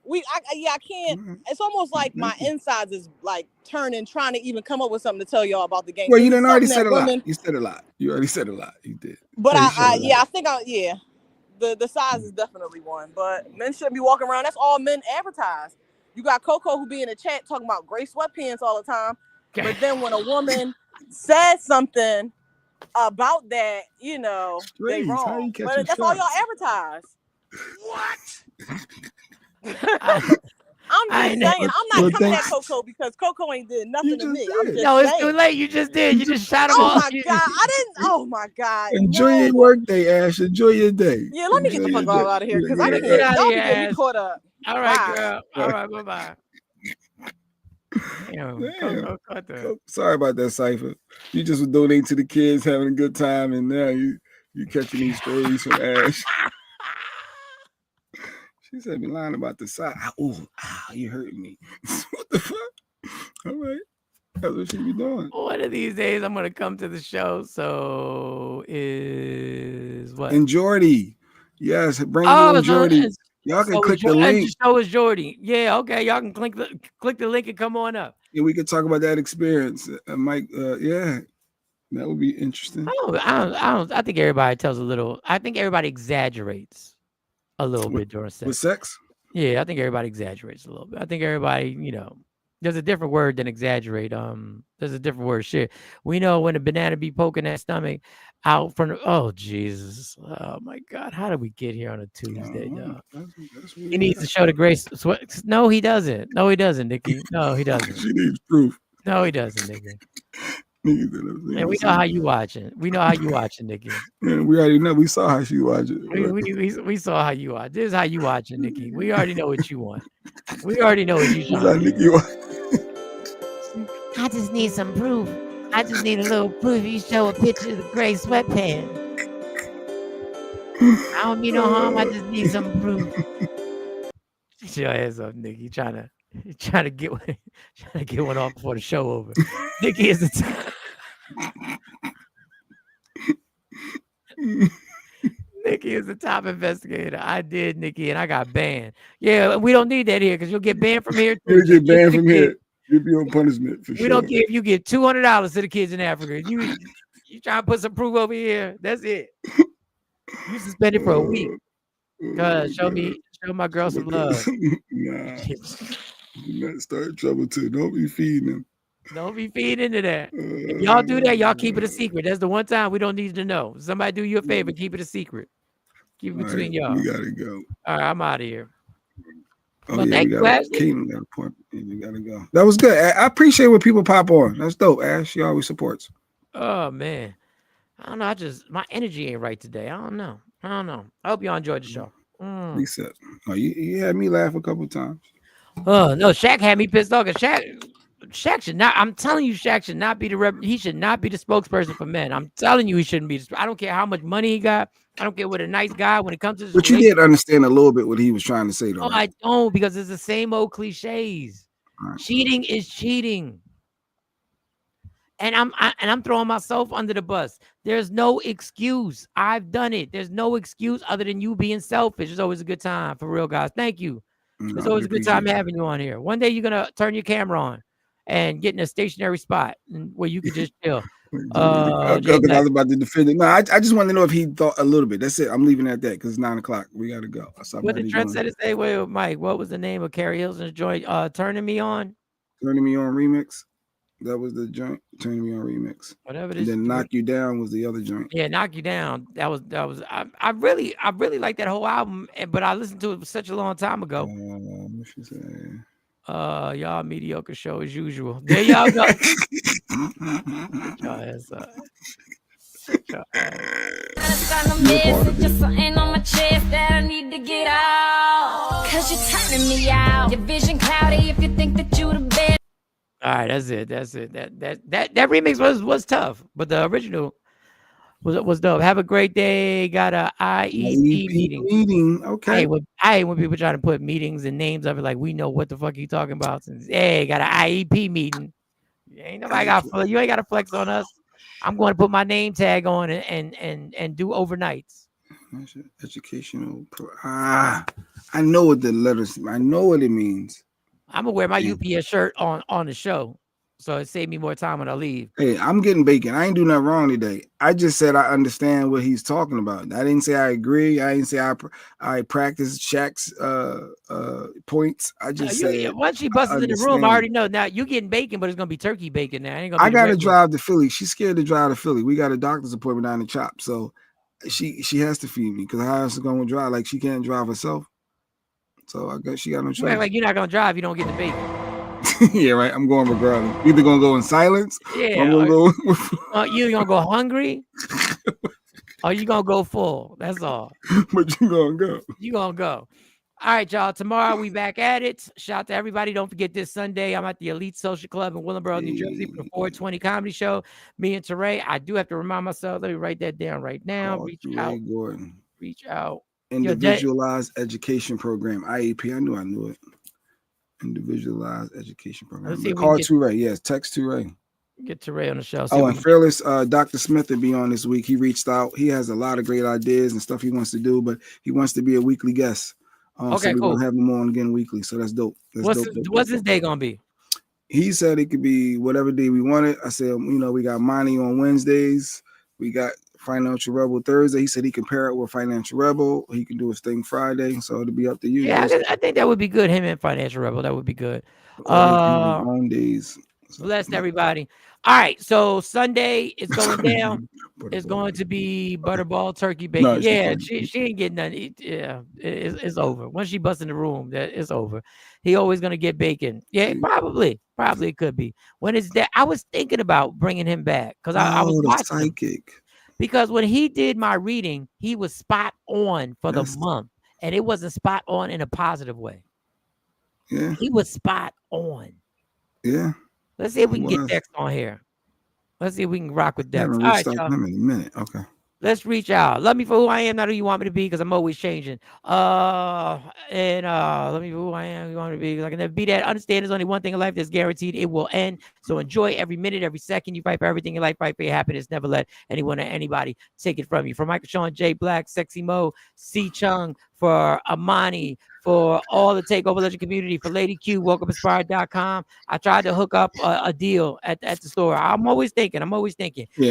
I can't. It's almost like my insides is like turning, trying to even come up with something to tell y'all about the game. Well, you done already said a lot. You said a lot. You already said a lot. You did. But I think the size is definitely one. But men shouldn't be walking around. That's all men advertise. You got Coco who be in the chat talking about gray sweatpants all the time. But then when a woman says something about that, they wrong. But that's all y'all advertise. What? I'm just saying. I'm not coming at Coco because Coco ain't did nothing to me. I'm just it's saying. too late. You just did. You just shot him off. Oh my God. I didn't. Oh my God. Enjoy your work day, Ash. Enjoy your day. Yeah, let me get the fuck out of here because I can't get me caught up. All right, girl. All right, bye-bye. Damn. Sorry about that, Cypher. You just were donating to the kids, having a good time, and now you catching these stories from Ash. She said, "Be lying about the size." You hurt me. What the fuck? All right, that's what she be doing. One of these days, I'm gonna come to the show. So is what? And Jordy, Yes, Brandy and Jordy. Y'all can click the link. So is Jordy. Yeah, okay. Y'all can click the link and come on up. Yeah, we could talk about that experience. Mike, yeah, that would be interesting. I think everybody tells a little. I think everybody exaggerates a little bit during sex. With sex? Yeah, I think everybody exaggerates a little bit. I think everybody, there's a different word than exaggerate. There's a different word. Shit. We know when a banana be poking that stomach out from oh Jesus. Oh my God. How did we get here on a Tuesday, dog? He needs to show the grace. No, he doesn't. No, he doesn't, Nikki. No, he doesn't. She needs proof. No, he doesn't, Nikki. And we know how you watching. We know how you watching, Nikki. Yeah, we already know. We saw how she watching. We saw how you watch. This is how you watching, Nikki. We already know what you want. We already know what you trying. I just need some proof. I just need a little proof. You show a picture of the gray sweatpants. I don't mean no harm. I just need some proof. Shut your ass up, Nikki. Trying to get one off before the show over. Nikki is Nikki is the top investigator. I did, Nikki, and I got banned. Yeah, we don't need that here because you'll get banned from here. You'll get banned from here. You'll be on punishment for sure. We don't give you get $200 to the kids in Africa. You trying to put some proof over here? That's it. You suspended for a week. Cause show my girl some love. Nah, you might start trouble too. Don't be feeding them. Don't be feeding into that. If y'all do that, y'all keep it a secret. That's the one time we don't need to know. Somebody do you a favor, keep it a secret. Keep it between y'all. We gotta go. All right, I'm out of here. Oh well, yeah, we got a point. We gotta go. That was good. I appreciate when people pop on. That's dope. Ash, she always supports. Oh man, I don't know. My energy ain't right today. I don't know. I hope y'all enjoyed the show. Reset. Oh, you had me laugh a couple times. Oh no, Shaq had me pissed off. Shaq should not. I'm telling you, Shaq should not be he should not be the spokesperson for men. I'm telling you, he shouldn't be. I don't care how much money he got. I don't care what a nice guy when it comes to this. But you did understand a little bit what he was trying to say, though. No, right? I don't, because it's the same old cliches. Right. Cheating is cheating. And I'm throwing myself under the bus. There's no excuse. I've done it. There's no excuse other than you being selfish. It's always a good time, for real, guys. Thank you. It's always a good time having you on here. One day you're gonna turn your camera on and get in a stationary spot where you could just chill. I was about to defend it. No, I just wanted to know if he thought a little bit. That's it. I'm leaving it at that because it's 9:00. We gotta go. What did Trent say? Wait, Mike. What was the name of Keri Hilson's joint? Turning Me On. Turning Me On remix. That was the joint. Turning Me On remix. Whatever it is. And then Knock You Down was the other joint. Yeah, Knock You Down. That was. I really like that whole album, but I listened to it such a long time ago. What she say? Y'all mediocre show as usual. There y'all go. Y'all ass up. Just something on my chest that I need to get out. Cause you're turning me out. Your vision cloudy if you think that you the best. All right, that's it. That remix was tough, but the original was dope. Have a great day. Got a IEP meeting. Okay. I hate when people try to put meetings and names of it like we know what the fuck you talking about. Since hey, got an IEP meeting. Ain't nobody you ain't got to flex on us. I'm going to put my name tag on and do overnights. Educational. I know what the letters. I know what it means. I'm gonna wear my UPS shirt on the show, so it saved me more time when I leave. Hey, I'm getting bacon. I ain't doing nothing wrong today. I just said I understand what he's talking about. I didn't say I agree. I didn't say I practice Shaq's points. I just said once she busted in the room, I already know. Now you getting bacon, but it's gonna be turkey bacon now. I gotta drive to Philly. She's scared to drive to Philly. We got a doctor's appointment down the Chop, so she has to feed me because how else is gonna drive? Like she can't drive herself. So I guess she got no choice. Like you're not gonna drive, you don't get the bacon. Yeah, right. I'm going regardless. Either gonna go in silence. Yeah. I'm gonna you gonna go hungry, or you gonna go full. That's all. But you gonna go. You gonna go. All right, y'all. Tomorrow we back at it. Shout out to everybody. Don't forget this Sunday. I'm at the Elite Social Club in Willingboro, New Jersey for the 420 comedy show. Me and Teray. I do have to remind myself. Let me write that down right now. Reach out. Gordon. Reach out. Individualized education program, IEP. I knew it. Individualized education program. Call Touray. Yes, text Touray. Get Teray on the show. Oh, and Fearless, Dr. Smith will be on this week. He reached out. He has a lot of great ideas and stuff he wants to do, but he wants to be a weekly guest. Okay, so we cool. want to have him on again weekly. So that's dope. What's his day gonna be? He said it could be whatever day we wanted. I said, we got Monty on Wednesdays. We got Financial Rebel Thursday. He said he can pair it with Financial Rebel. He can do his thing Friday. So it'll be up to you. Yeah, I think that would be good. Him and Financial Rebel. That would be good. On days. Blessed everybody. All right, so Sunday is going down. It's going to be butterball turkey bacon. No, yeah, she ain't getting nothing. Yeah, it's over. Once she busts in the room, it's over. He always gonna get bacon. Yeah, probably it could be. When it's that, I was thinking about bringing him back because I was watching psychic. Because when he did my reading, he was spot on for the month, and it wasn't spot on in a positive way. Yeah, he was spot on. Yeah. Let's see if we can get Dex on here. Let's see if we can rock with Dex. I haven't reached out to him in a minute. Okay. Let's reach out. Love me for who I am, not who you want me to be, because I'm always changing. Love me for who I am, who you want me to be, because I can never be that. Understand there's only one thing in life that's guaranteed. It will end. So enjoy every minute, every second. You fight for everything in life, fight for your happiness. Never let anyone or anybody take it from you. For Michael Sean, J Black, Sexy Mo, C Chung, for Amani, for all the Takeover Legend community, for Lady Q, WokeUpInspired.com. I tried to hook up a deal at the store. I'm always thinking. Yeah,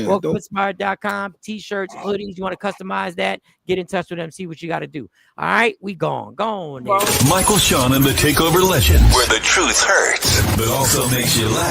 WokeUpInspired.com, t-shirts, hoodies. You want to customize that? Get in touch with them. See what you got to do. All right, we gone. Michael Sean and the Takeover Legends, where the truth hurts, but also makes you laugh.